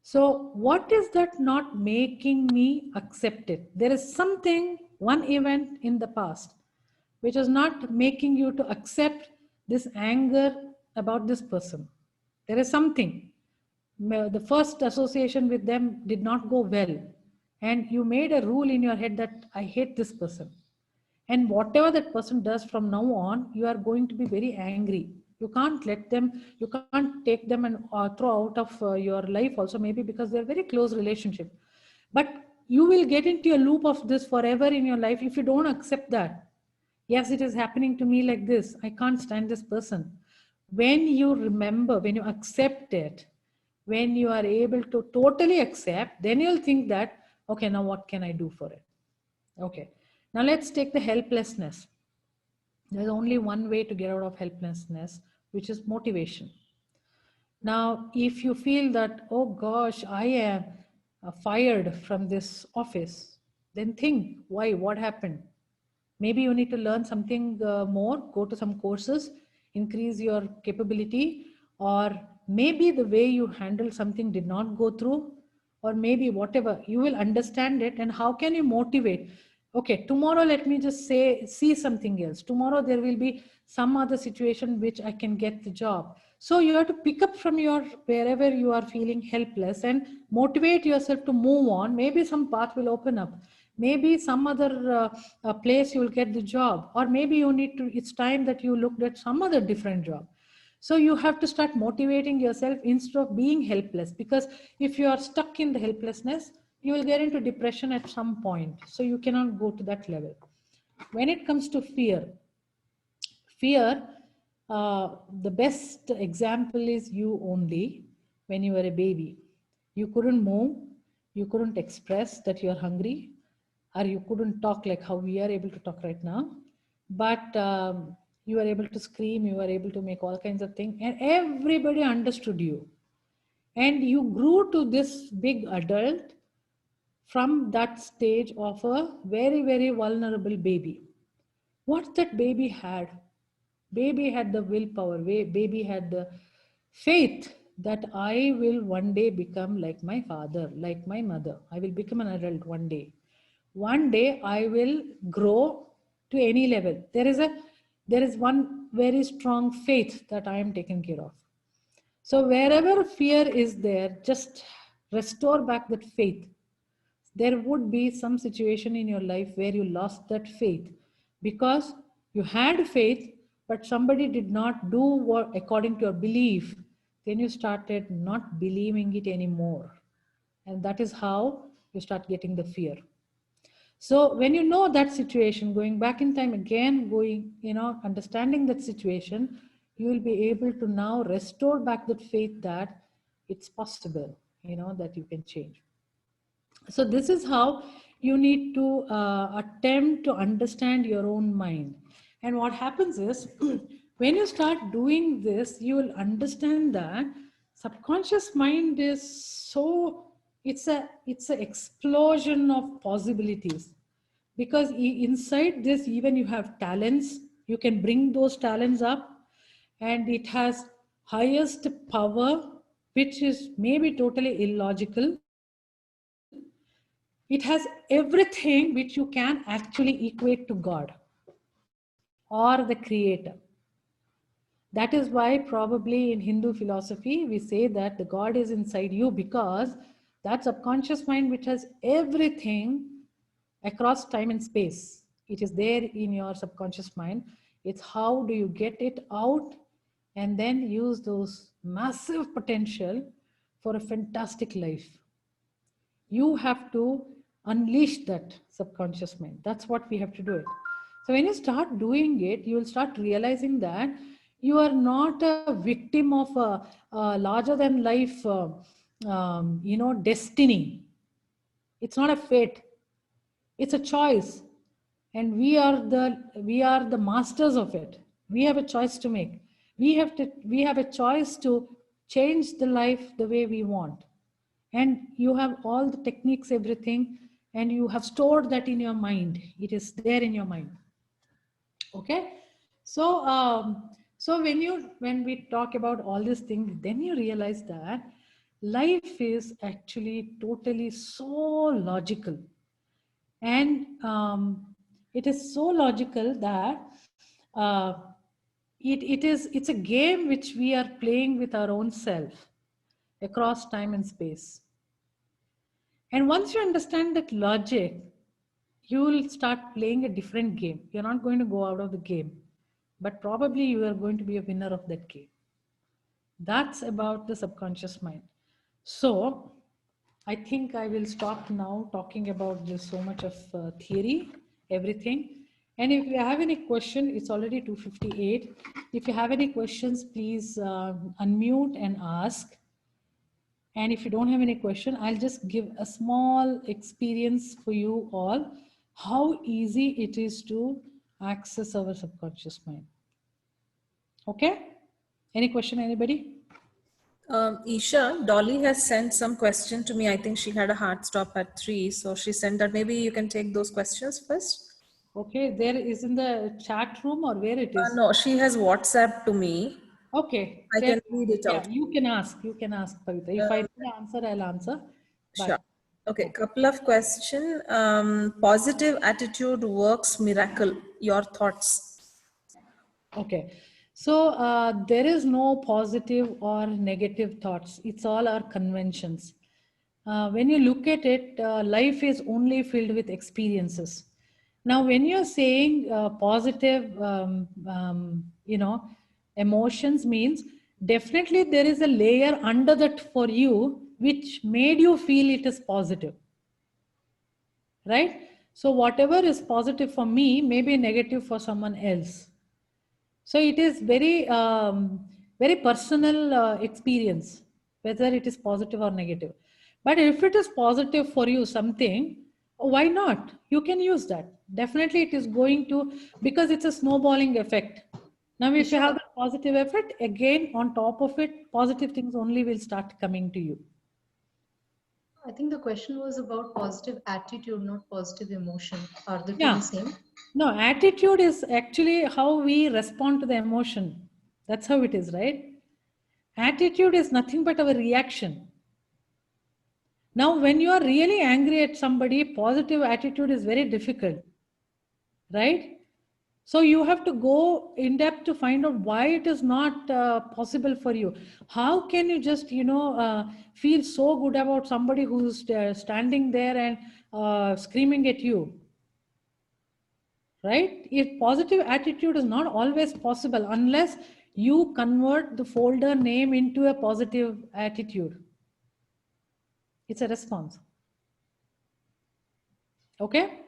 So what is that not making me accept it? There is something, one event in the past, which is not making you to accept this anger about this person. There is something. The first association with them did not go well. And you made a rule in your head that I hate this person. And whatever that person does from now on, you are going to be very angry. You can't let them, you can't take them and throw out of your life also, maybe because they're very close relationship. But you will get into a loop of this forever in your life if you don't accept that. Yes, it is happening to me like this. I can't stand this person. When you remember, when you accept it, when you are able to totally accept, then you'll think that, okay, now what can I do for it? Okay. Now let's take the helplessness. There's only one way to get out of helplessness, which is motivation. Now, if you feel that, oh gosh, I am fired from this office, then think, why, what happened? Maybe you need to learn something more, go to some courses, increase your capability, or maybe the way you handle something did not go through, or maybe whatever, you will understand it. And how can you motivate? Okay, tomorrow let me just see something else. Tomorrow there will be some other situation which I can get the job. So you have to pick up from your wherever you are feeling helpless and motivate yourself to move on. Maybe some path will open up. Maybe some other place you will get the job, or maybe you need to, it's time that you looked at some other different job. So you have to start motivating yourself instead of being helpless, because if you are stuck in the helplessness, you will get into depression at some point. So you cannot go to that level. When it comes to fear, the best example is you only. When you were a baby, you couldn't move, you couldn't express that you're hungry, or you couldn't talk like how we are able to talk right now, but you were able to scream, you were able to make all kinds of things, and everybody understood you. And you grew to this big adult from that stage of a very, very vulnerable baby. What that baby had? Baby had the willpower, baby had the faith that I will one day become like my father, like my mother. I will become an adult one day. One day I will grow to any level. There is one very strong faith that I am taken care of. So wherever fear is there, just restore back that faith. There would be some situation in your life where you lost that faith because you had faith, but somebody did not do what according to your belief. Then you started not believing it anymore. And that is how you start getting the fear. So when you know that situation, going back in time again, understanding that situation, you will be able to now restore back that faith that it's possible, that you can change. So this is how you need to attempt to understand your own mind. And what happens is, when you start doing this, you will understand that subconscious mind is it's an explosion of possibilities. because inside this, even you have talents, you can bring those talents up, and it has highest power, which is maybe totally illogical. It has everything which you can actually equate to God or the creator. That is why probably in Hindu philosophy, we say that the God is inside you, because that subconscious mind which has everything across time and space, it is there in your subconscious mind. It's how do you get it out and then use those massive potential for a fantastic life. You have to unleash that subconscious mind. That's what we have to do it. So when you start doing it, you will start realizing that you are not a victim of a larger than life, destiny. It's not a fate. It's a choice, and we are the masters of it. We have a choice to make. We have a choice to change the life the way we want, and you have all the techniques, everything, and you have stored that in your mind. It is there in your mind. Okay, so when we talk about all these things, then you realize that life is actually totally so logical, and it is so logical that uh, it's a game which we are playing with our own self across time and space. And once you understand that logic, you will start playing a different game. You're not going to go out of the game, but probably you are going to be a winner of that game. That's about the subconscious mind. So I think I will stop now talking about this so much of theory, everything. And if you have any question, it's already 2:58. If you have any questions, please unmute and ask. And if you don't have any question, I'll just give a small experience for you all, how easy it is to access our subconscious mind. Okay? Any question, anybody? Isha, Dolly has sent some question to me. I think she had a hard stop at 3. So she sent that. Maybe you can take those questions first. Okay, there is in the chat room or where it is? No, she has WhatsApp to me. Okay. I can read it out. You can ask, Pavitra. If I don't answer, I'll answer. Sure. Okay, couple of question. Positive attitude works miracle. Your thoughts? Okay. So there is no positive or negative thoughts. It's all our conventions. When you look at it, life is only filled with experiences. Now, when you're saying positive, emotions means definitely there is a layer under that for you, which made you feel it is positive. Right? So whatever is positive for me may be negative for someone else. So it is very personal experience, whether it is positive or negative. But if it is positive for you, something, why not? You can use that. Definitely it is going to, because it's a snowballing effect. Now, if you have a positive effect, again, on top of it, positive things only will start coming to you. I think the question was about positive attitude, not positive emotion. Are they two Yeah. the same? No, attitude is actually how we respond to the emotion. That's how it is, right? Attitude is nothing but our reaction. Now, when you are really angry at somebody, positive attitude is very difficult, right? So you have to go in depth to find out why it is not possible for you. How can you just, feel so good about somebody who's standing there and screaming at you? Right? If positive attitude is not always possible unless you convert the folder name into a positive attitude. It's a response. Okay?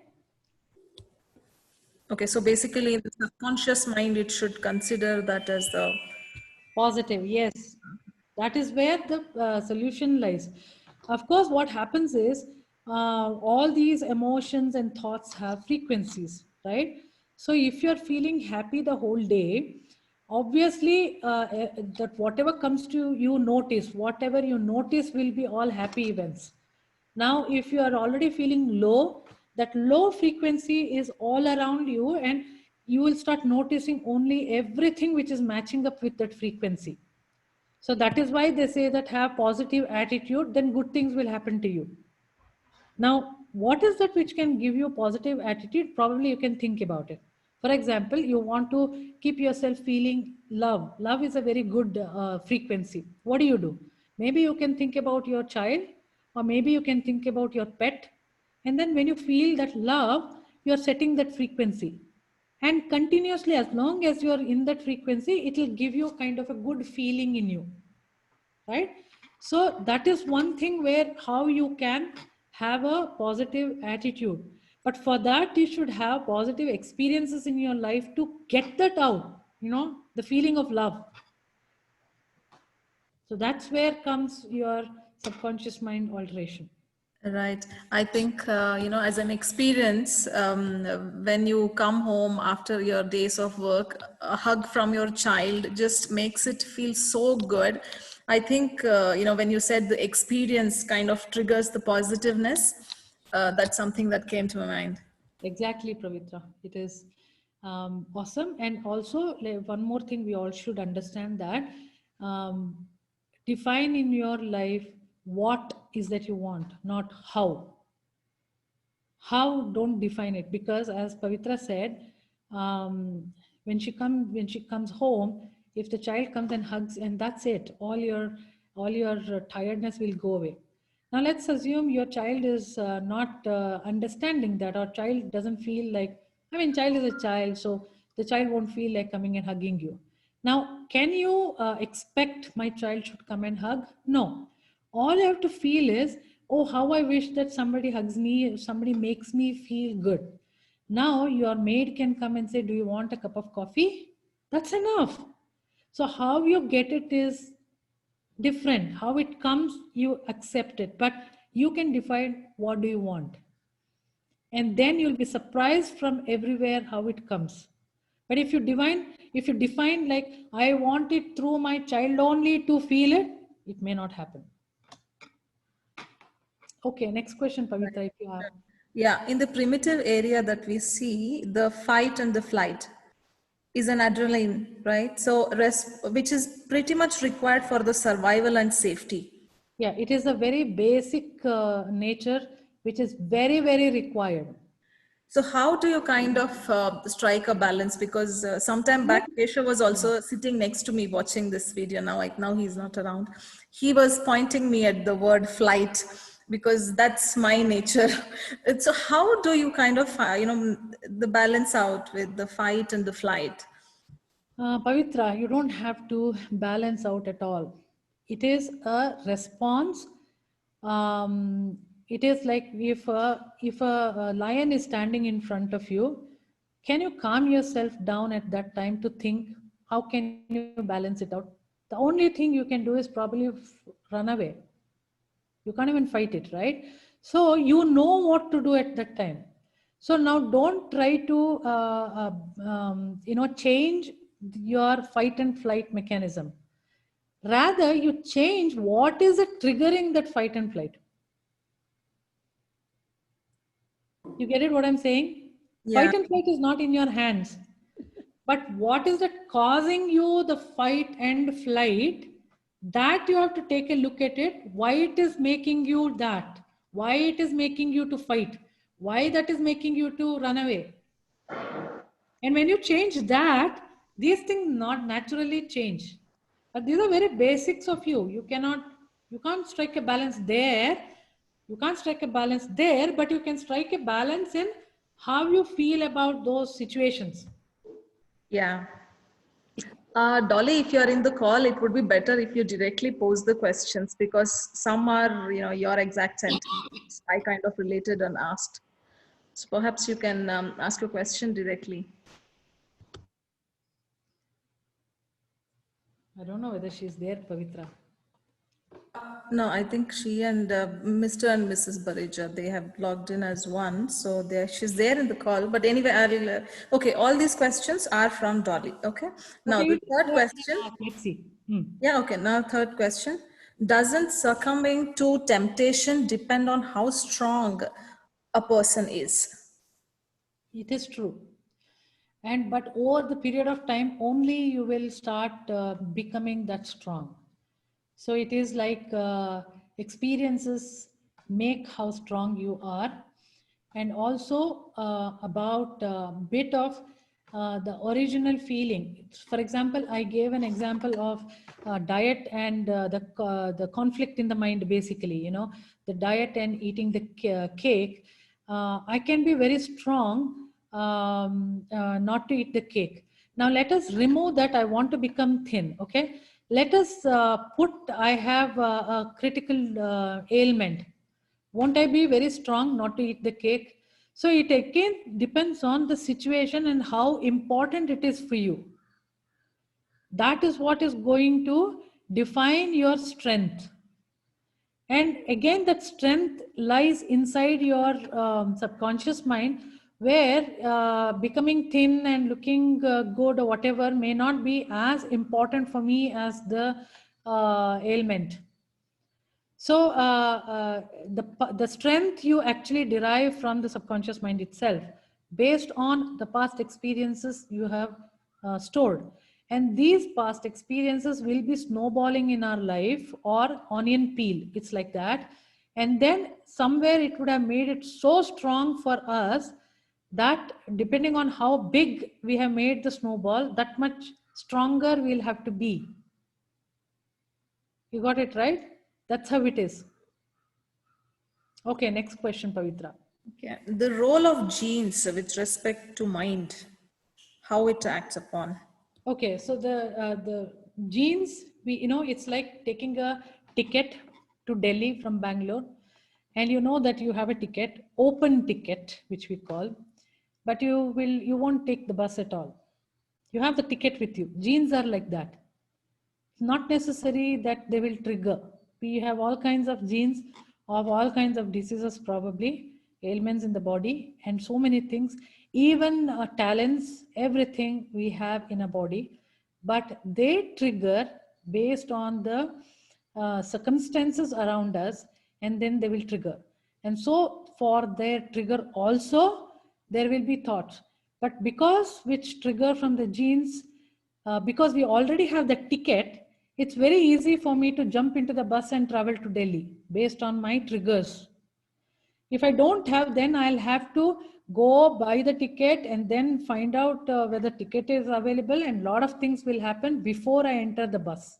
Okay, so basically in the subconscious mind, it should consider that as the Positive, yes. That is where the solution lies. Of course, what happens is all these emotions and thoughts have frequencies, right? So if you're feeling happy the whole day, obviously that whatever comes to you notice, whatever you notice will be all happy events. Now, if you are already feeling low, that low frequency is all around you, and you will start noticing only everything which is matching up with that frequency. So that is why they say that have positive attitude, then good things will happen to you. Now, what is that which can give you positive attitude? Probably you can think about it. For example, you want to keep yourself feeling love. Love is a very good frequency. What do? Maybe you can think about your child, or maybe you can think about your pet. And then when you feel that love, you're setting that frequency. And continuously, as long as you're in that frequency, it will give you kind of a good feeling in you. Right? So that is one thing where how you can have a positive attitude. But for that, you should have positive experiences in your life to get that out, the feeling of love. So that's where comes your subconscious mind alteration. Right. I think, as an experience, when you come home after your days of work, a hug from your child just makes it feel so good. I think, when you said the experience kind of triggers the positiveness, that's something that came to my mind. Exactly, Pavitra. It is awesome. And also, one more thing we all should understand that define in your life what is that you want, not how. How, don't define it, because as Pavitra said, when she comes home, if the child comes and hugs, and that's it, all your tiredness will go away. Now let's assume your child is not understanding that, or child doesn't feel like, child is a child, so the child won't feel like coming and hugging you. Now, can you expect my child should come and hug? No. All you have to feel is, oh, how I wish that somebody hugs me, somebody makes me feel good. Now your maid can come and say, do you want a cup of coffee? That's enough. So how you get it is different. How it comes, you accept it, but you can define what do you want. And then you'll be surprised from everywhere how it comes. But if you define like, I want it through my child only to feel it, it may not happen. Okay, next question, Pavitra, if you have. Yeah, in the primitive area that we see, the fight and the flight is an adrenaline, right? So which is pretty much required for the survival and safety. Yeah, it is a very basic nature, which is very, very required. So how do you kind of strike a balance? Because sometime back, Keshav was also sitting next to me watching this video. Now he's not around. He was pointing me at the word flight, because that's my nature. So how do you kind of, the balance out with the fight and the flight? Pavitra, you don't have to balance out at all. It is a response. It is like if a lion is standing in front of you, can you calm yourself down at that time to think, how can you balance it out? The only thing you can do is probably run away. You can't even fight it, right? So you know what to do at that time. So now don't try to, change your fight and flight mechanism. Rather, you change what is it triggering that fight and flight. You get it what I'm saying? Yeah. Fight and flight is not in your hands. But what is it causing you the fight and flight? That you have to take a look at it. Why it is making you that? Why it is making you to fight? Why that is making you to run away? And when you change that, these things not naturally change. But these are very basics of you. You can't strike a balance there. You can't strike a balance there, but you can strike a balance in how you feel about those situations. Yeah. Dolly, if you're in the call, it would be better if you directly pose the questions, because some are, your exact sentence. I kind of related and asked. So perhaps you can ask a question directly. I don't know whether she's there, Pavitra. No, I think she and Mr. and Mrs. Bareja, they have logged in as one. So she's there in the call. But anyway, okay, all these questions are from Dolly. Okay. Now, the third question. Let's see. Yeah, okay. Now, third question. Doesn't succumbing to temptation depend on how strong a person is. It is true. But over the period of time, only you will start becoming that strong. So it is like experiences make how strong you are. And also about a bit of the original feeling. For example, I gave an example of diet and the conflict in the mind, basically, the diet and eating the cake. I can be very strong not to eat the cake. Now let us remove that I want to become thin, okay? Let us put I have a critical ailment. Won't I be very strong not to eat the cake? So it again depends on the situation and how important it is for you. That is what is going to define your strength. And again, that strength lies inside your subconscious mind, where becoming thin and looking good or whatever may not be as important for me as the ailment. So the strength you actually derive from the subconscious mind itself, based on the past experiences you have stored. And these past experiences will be snowballing in our life, or onion peel. It's like that. And then somewhere it would have made it so strong for us that depending on how big we have made the snowball, that much stronger we'll have to be. You got it right? That's how it is. Okay, next question, Pavitra. Okay. The role of genes with respect to mind, how it acts upon. Okay, so the genes, it's like taking a ticket to Delhi from Bangalore, and you know that you have a ticket, open ticket, which we call, but you won't take the bus at all. You have the ticket with you. Genes are like that. It's not necessary that they will trigger. We have all kinds of genes of all kinds of diseases, probably ailments in the body, and so many things, even talents, everything we have in a body, but they trigger based on the circumstances around us, and then they will trigger. And so for their trigger also, there will be thoughts. But because which trigger from the genes, because we already have the ticket, it's very easy for me to jump into the bus and travel to Delhi based on my triggers. If I don't have, then I'll have to go buy the ticket and then find out whether ticket is available, and a lot of things will happen before I enter the bus.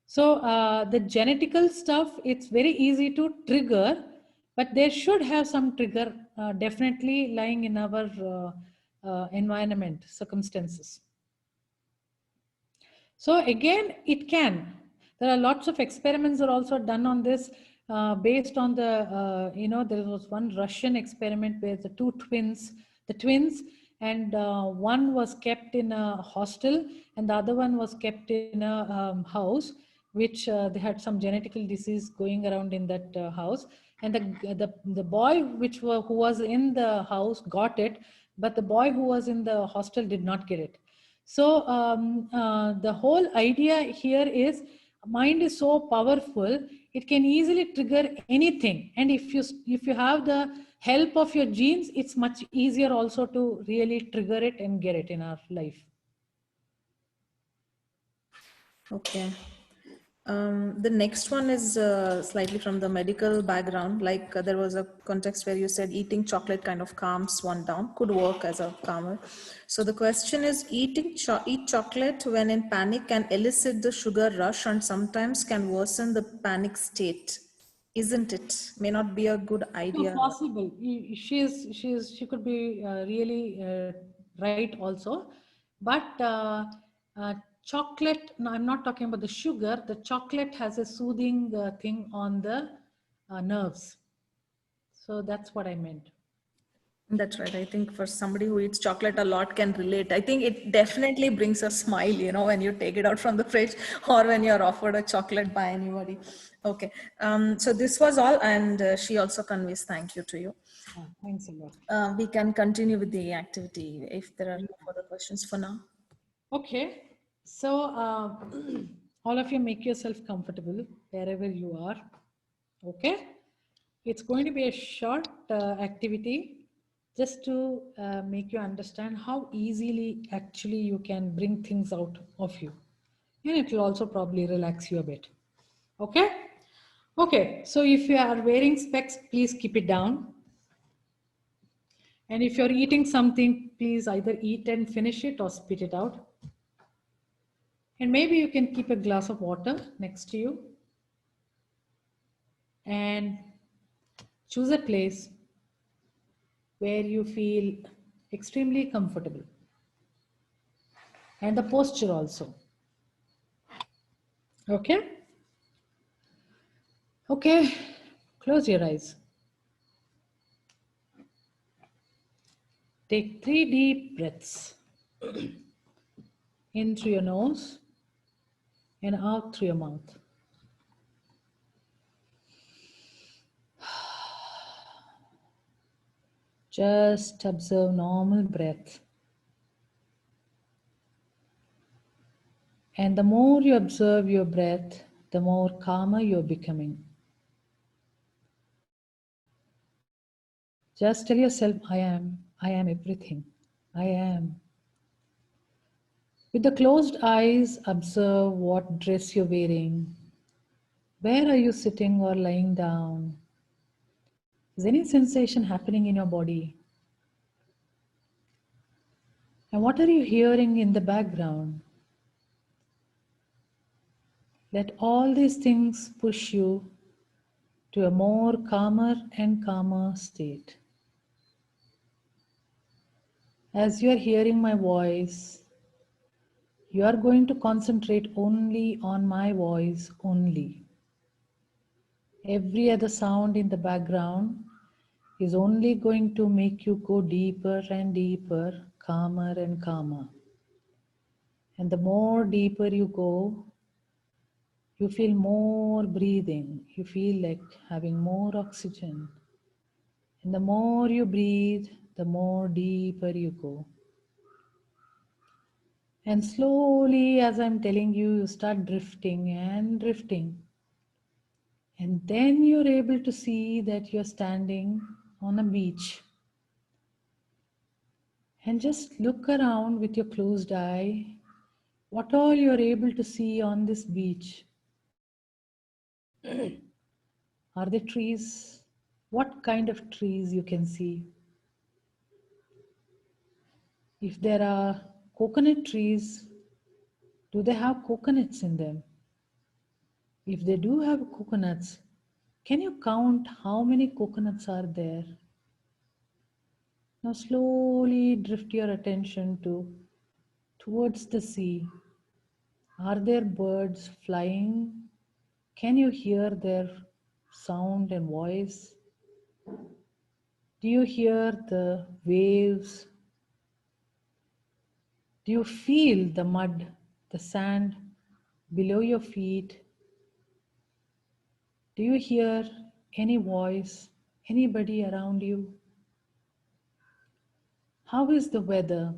So the genetical stuff, it's very easy to trigger, but there should have some trigger definitely lying in our environment, circumstances. So again, it can. There are lots of experiments are also done on this based on the, there was one Russian experiment where the twins, and one was kept in a hostel and the other one was kept in a house, which they had some genetical disease going around in that house. And the boy who was in the house got it, but the boy who was in the hostel did not get it. So the whole idea here is mind is so powerful, it can easily trigger anything. And if you have the help of your genes, it's much easier also to really trigger it and get it in our life. Okay. The next one is slightly from the medical background. Like there was a context where you said eating chocolate kind of calms one down, could work as a calmer. So the question is, eat chocolate when in panic can elicit the sugar rush and sometimes can worsen the panic state. Isn't it? May not be a good idea. No, possible. She could be really right also, but chocolate. No, I'm not talking about the sugar. The chocolate has a soothing thing on the nerves. So that's what I meant. That's right. I think for somebody who eats chocolate a lot can relate. I think it definitely brings a smile, when you take it out from the fridge or when you're offered a chocolate by anybody. Okay. So this was all. And she also conveys thank you to you. Thanks a lot. We can continue with the activity if there are no further questions for now. Okay. So all of you make yourself comfortable wherever you are. Okay. It's going to be a short activity just to make you understand how easily actually you can bring things out of you. And it will also probably relax you a bit. Okay? Okay, so if you are wearing specs, please keep it down. And if you're eating something, please either eat and finish it or spit it out. And maybe you can keep a glass of water next to you. And choose a place where you feel extremely comfortable. And the posture also. Okay? Okay, close your eyes. Take 3 deep breaths. In through your nose and out through your mouth. Just observe normal breath. And the more you observe your breath, the more calmer you're becoming. Just tell yourself, I am everything. I am. With the closed eyes, observe what dress you're wearing. Where are you sitting or lying down? Is any sensation happening in your body? And what are you hearing in the background? Let all these things push you to a more calmer and calmer state. As you are hearing my voice, you are going to concentrate only on my voice only. Every other sound in the background is only going to make you go deeper and deeper, calmer and calmer. And the more deeper you go, you feel more breathing. You feel like having more oxygen. And the more you breathe, the more deeper you go. And slowly, as I'm telling you, you start drifting and drifting. And then you're able to see that you're standing on a beach. And just look around with your closed eye. What all you're able to see on this beach? Are there trees? What kind of trees you can see? If there are coconut trees, do they have coconuts in them? If they do have coconuts, can you count how many coconuts are there? Now slowly drift your attention towards the sea. Are there birds flying? Can you hear their sound and voice? Do you hear the waves? Do you feel the mud, the sand below your feet? Do you hear any voice, anybody around you? How is the weather?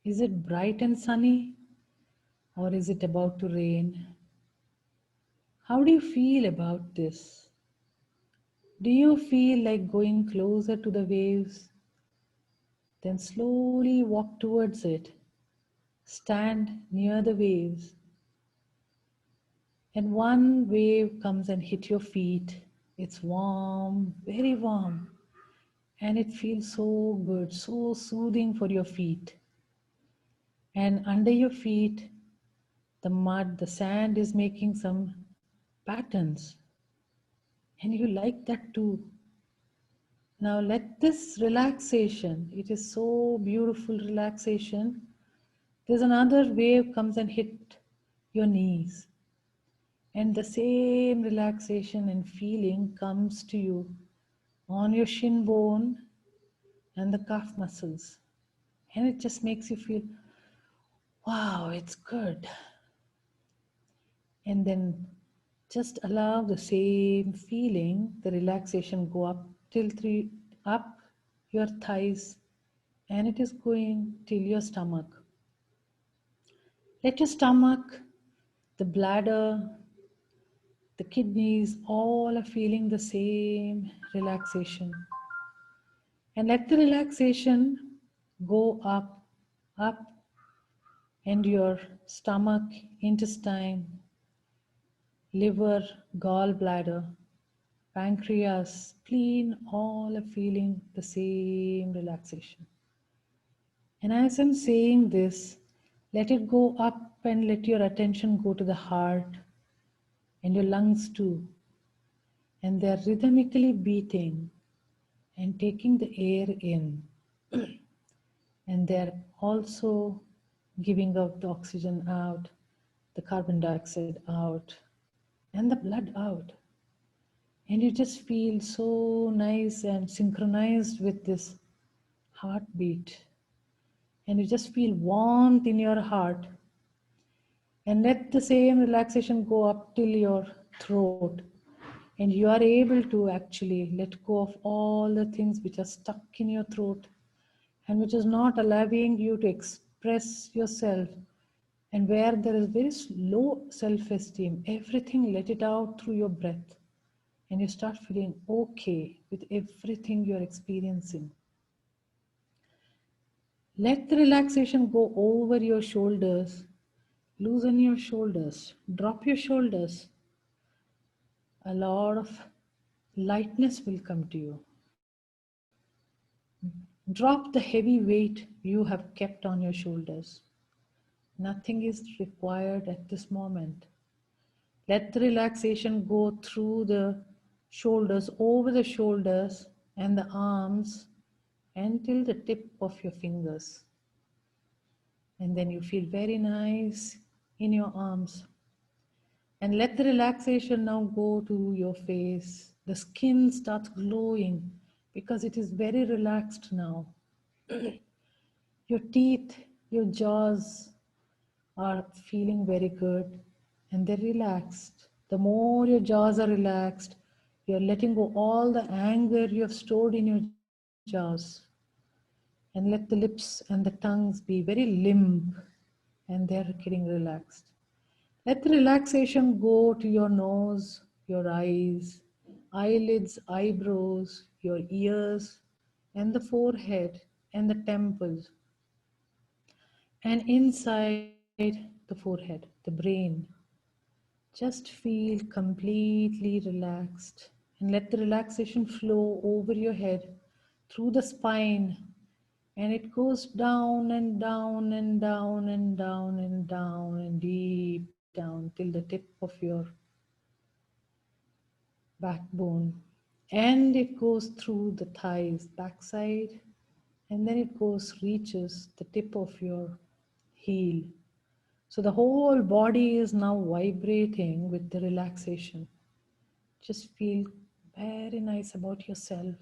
Is it bright and sunny, or is it about to rain? How do you feel about this? Do you feel like going closer to the waves? Then slowly walk towards it. Stand near the waves. And one wave comes and hit your feet. It's warm, very warm. And it feels so good, so soothing for your feet. And under your feet, the mud, the sand is making some patterns. And you like that too. Now let this relaxation, it is so beautiful relaxation. There's another wave comes and hit your knees. And the same relaxation and feeling comes to you on your shin bone and the calf muscles. And it just makes you feel, wow, it's good. And then just allow the same feeling, the relaxation go up up your thighs, and it is going till your stomach. Let your stomach, the bladder, the kidneys, all are feeling the same relaxation. And let the relaxation go up, up, and your stomach, intestine, liver, gallbladder, pancreas, spleen, all are feeling the same relaxation. And as I'm saying this, let it go up and let your attention go to the heart and your lungs too. And they're rhythmically beating and taking the air in. And they're also giving out the oxygen out, the carbon dioxide out, and the blood out. And you just feel so nice and synchronized with this heartbeat. And you just feel warmth in your heart. And let the same relaxation go up till your throat. And you are able to actually let go of all the things which are stuck in your throat and which is not allowing you to express yourself. And where there is very low self-esteem, everything let it out through your breath. And you start feeling okay with everything you're experiencing. Let the relaxation go over your shoulders. Loosen your shoulders. Drop your shoulders. A lot of lightness will come to you. Drop the heavy weight you have kept on your shoulders. Nothing is required at this moment. Let the relaxation go through the shoulders, over the shoulders and the arms until the tip of your fingers. And then you feel very nice in your arms. And let the relaxation now go to your face. The skin starts glowing because it is very relaxed now. Your teeth, your jaws are feeling very good and they're relaxed. The more your jaws are relaxed, you're letting go all the anger you have stored in your jaws. And let the lips and the tongues be very limp and they're getting relaxed. Let the relaxation go to your nose, your eyes, eyelids, eyebrows, your ears, and the forehead and the temples. And inside the forehead, the brain. Just feel completely relaxed and let the relaxation flow over your head through the spine, and it goes down and down and down and down and down and deep down till the tip of your backbone, and it goes through the thighs, backside, and then it reaches the tip of your heel. So the whole body is now vibrating with the relaxation. Just feel very nice about yourself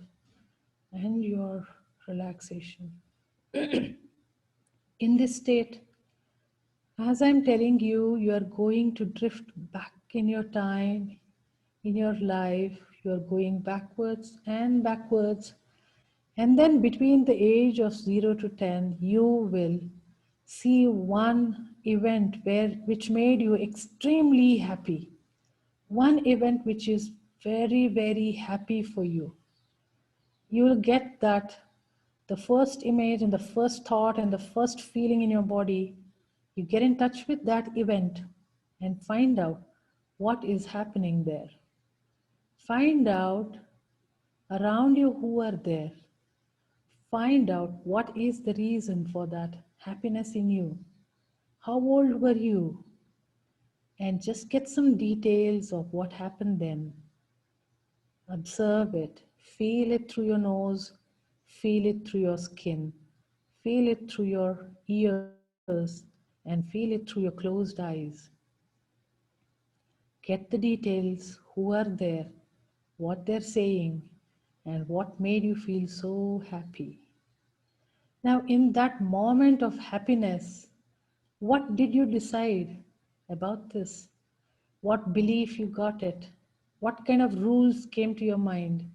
and your relaxation. In this state, as I'm telling you, you are going to drift back in your time, in your life. You are going backwards and backwards. And then between the age of 0 to 10, you will see one event which made you extremely happy. One event which is very, very happy for you. You will get that the first image and the first thought and the first feeling in your body, you get in touch with that event and find out what is happening there. Find out around you who are there. Find out what is the reason for that happiness in you. How old were you? And just get some details of what happened then. Observe it. Feel it through your nose. Feel it through your skin. Feel it through your ears. And feel it through your closed eyes. Get the details. Who are there? What they're saying. And what made you feel so happy. Now, in that moment of happiness, what did you decide about this? What belief you got it? What kind of rules came to your mind?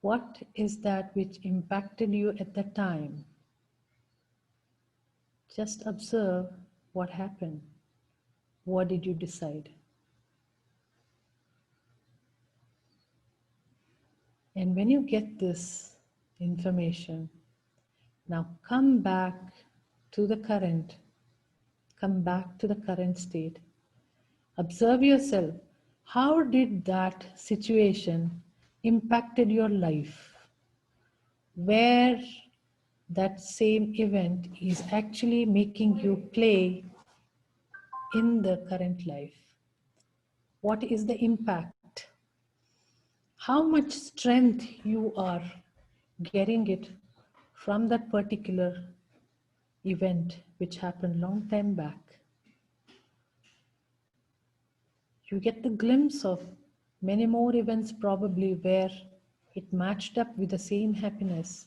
What is that which impacted you at that time? Just observe what happened. What did you decide? And when you get this information, now come back to the current. Come back to the current state. Observe yourself. How did that situation impacted your life? Where that same event is actually making you play in the current life. What is the impact? How much strength you are getting it from that particular event which happened long time back. You get the glimpse of many more events probably where it matched up with the same happiness.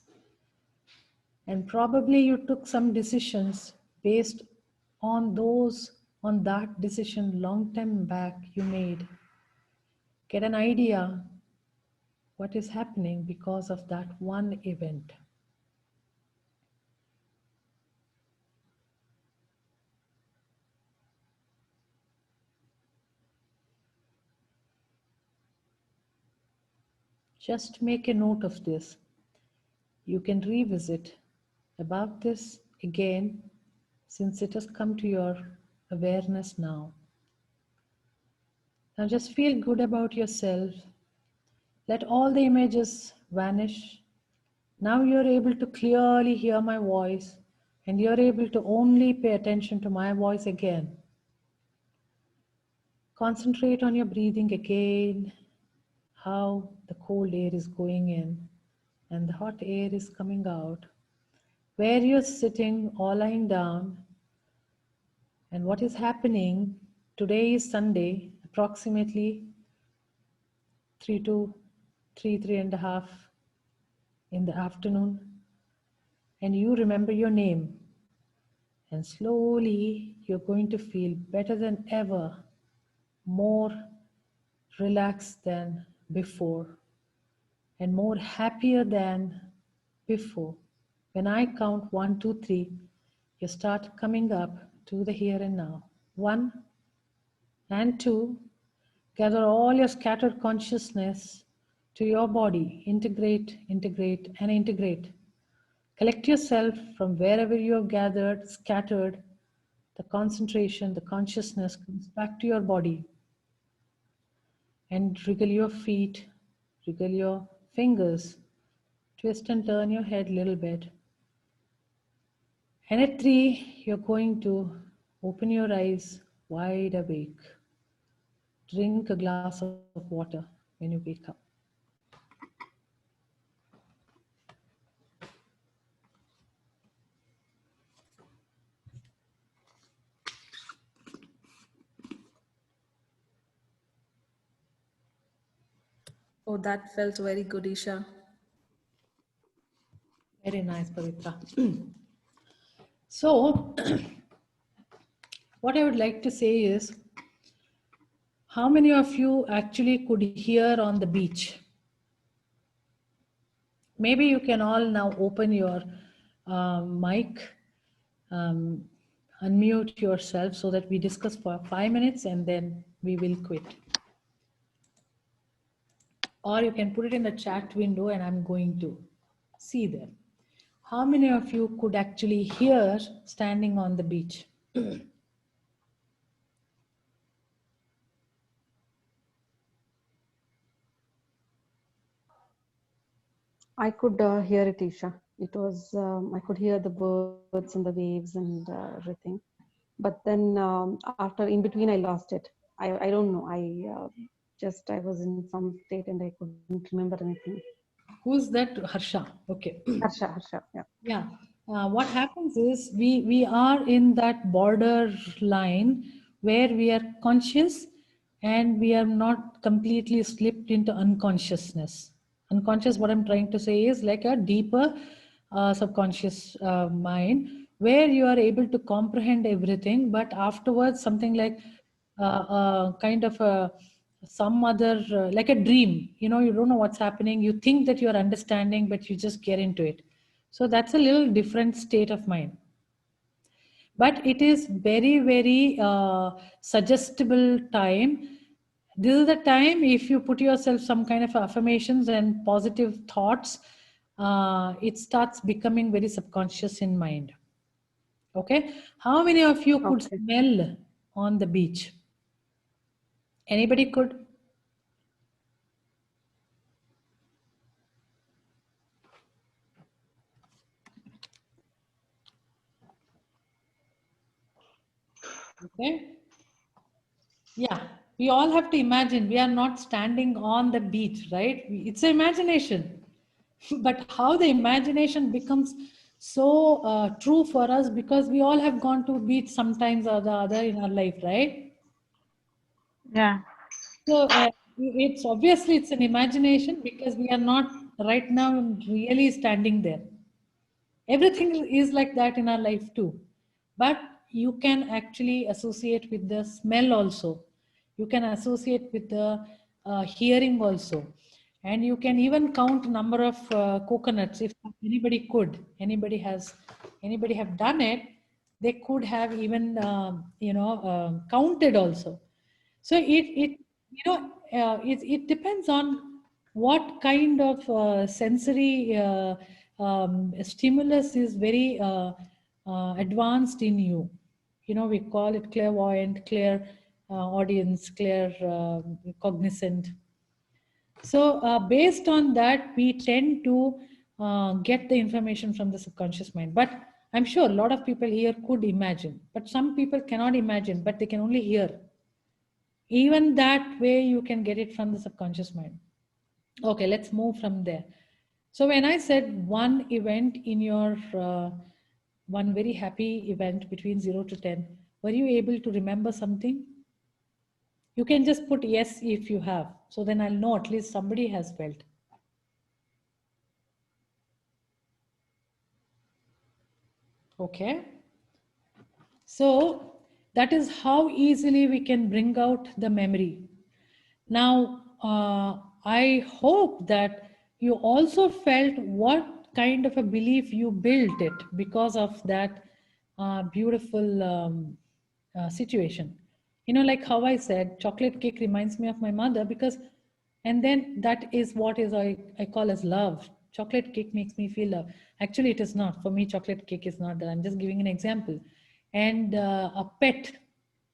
And probably you took some decisions based on that decision long time back you made. Get an idea what is happening because of that one event. Just make a note of this. You can revisit about this again since it has come to your awareness now. Now just feel good about yourself. Let all the images vanish. Now you're able to clearly hear my voice and you're able to only pay attention to my voice again. Concentrate on your breathing again, how the cold air is going in and the hot air is coming out. Where you're sitting or lying down and what is happening. Today is Sunday, approximately 3:30 in the afternoon, and you remember your name, and slowly you're going to feel better than ever, more relaxed than before, and more happier than before. When I count 1, 2, 3, you start coming up to the here and now. 1 and 2, gather all your scattered consciousness to your body. Integrate, integrate, and integrate. Collect yourself from wherever you have gathered, scattered. The concentration, the consciousness comes back to your body. And wriggle your feet, wriggle your fingers, twist and turn your head a little bit. And at 3, you're going to open your eyes wide awake. Drink a glass of water when you wake up. Oh, that felt very good, Isha. Very nice, Pavitra. So, what I would like to say is, how many of you actually could hear on the beach? Maybe you can all now open your mic, unmute yourself so that we discuss for 5 minutes and then we will quit. Or you can put it in the chat window and I'm going to see them. How many of you could actually hear standing on the beach? I could hear it, Isha. It was, I could hear the birds and the waves and everything. But then after, in between, I lost it. I don't know. I was in some state and I couldn't remember anything. Who's that? Harsha. Okay. Harsha, yeah. Yeah. What happens is we are in that border line where we are conscious and we are not completely slipped into unconsciousness. Unconscious, what I'm trying to say is like a deeper subconscious mind where you are able to comprehend everything, but afterwards something like kind of a some other like a dream, you know, you don't know what's happening, you think that you're understanding but you just get into it. So that's a little different state of mind, but it is very suggestible time, This is the time, if you put yourself some kind of affirmations and positive thoughts, it starts becoming very subconscious in mind. Okay. How many of you could Okay. smell on the beach? Anybody could? Okay. Yeah, we all have to imagine we are not standing on the beach, right? It's an imagination. But how the imagination becomes so true for us, because we all have gone to beach sometimes or the other in our life, right? Yeah. So it's obviously it's an imagination, because we are not right now really standing there. Everything is like that in our life too. But you can actually associate with the smell also. You can associate with the hearing also. And you can even count number of coconuts. If anybody could, anybody have done it, they could have even, counted also. So it depends on what kind of sensory stimulus is very advanced in you. We call it clairvoyant, clear audience, clear cognizant. So based on that, we tend to get the information from the subconscious mind. But I'm sure a lot of people here could imagine, but some people cannot imagine, but they can only hear. Even that way, you can get it from the subconscious mind. Okay, let's move from there. So when I said one event in your, one very happy event between 0 to 10, were you able to remember something? You can just put yes if you have. So then I'll know at least somebody has felt. Okay. So that is how easily we can bring out the memory. Now, I hope that you also felt what kind of a belief you built it because of that beautiful situation. Like how I said, chocolate cake reminds me of my mother, because, and then that is what is I call as love. Chocolate cake makes me feel love. Actually, it is not. For me, chocolate cake is not that. I'm just giving an example. And a pet,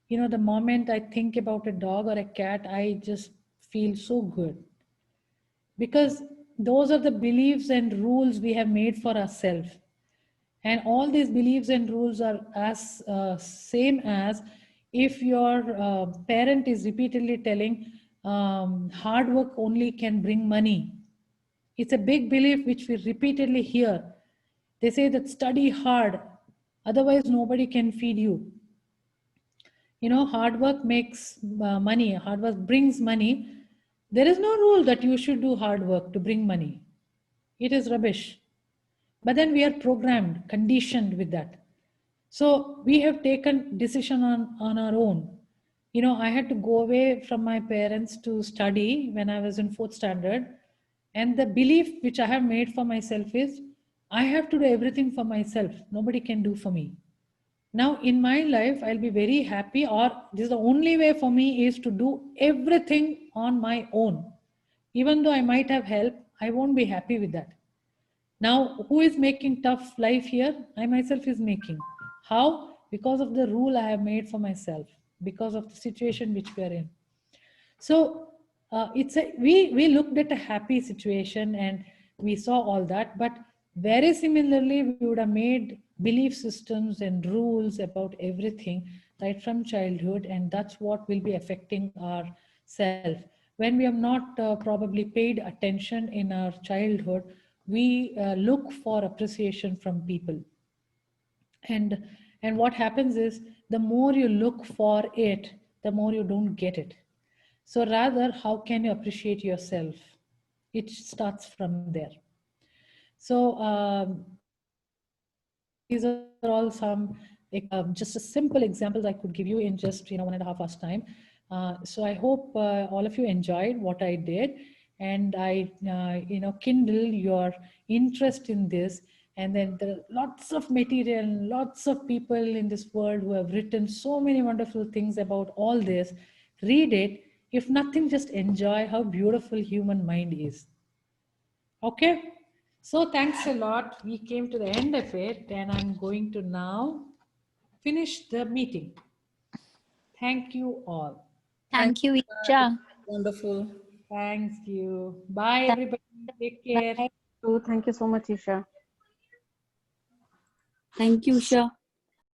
the moment I think about a dog or a cat, I just feel so good, because those are the beliefs and rules we have made for ourselves. And all these beliefs and rules are as same as if your parent is repeatedly telling hard work only can bring money. It's a big belief which we repeatedly hear. They say that study hard, otherwise nobody can feed you. Hard work makes money, hard work brings money. There is no rule that you should do hard work to bring money. It is rubbish. But then we are programmed, conditioned with that. So we have taken decision on our own. I had to go away from my parents to study when I was in 4th standard. And the belief which I have made for myself is, I have to do everything for myself. Nobody can do for me. Now in my life, I'll be very happy, or this is the only way for me, is to do everything on my own. Even though I might have help, I won't be happy with that. Now, who is making tough life here? I myself is making. How? Because of the rule I have made for myself, because of the situation which we are in. So we looked at a happy situation and we saw all that, but very similarly, we would have made belief systems and rules about everything right from childhood, and that's what will be affecting our self. When we have not probably paid attention in our childhood, we look for appreciation from people. And what happens is, the more you look for it, the more you don't get it. So rather, how can you appreciate yourself? It starts from there. So these are all some just a simple examples I could give you in just 1.5 hours time. So I hope all of you enjoyed what I did, and I kindle your interest in this. And then there are lots of material, lots of people in this world who have written so many wonderful things about all this. Read it If nothing, just enjoy how beautiful human mind is. Okay. So thanks a lot. We came to the end of it, and I'm going to now finish the meeting. Thank you all. Thank you, Isha. Wonderful. Thank you. Bye, everybody. Take care. Thank you so much, Isha. Thank you, Isha.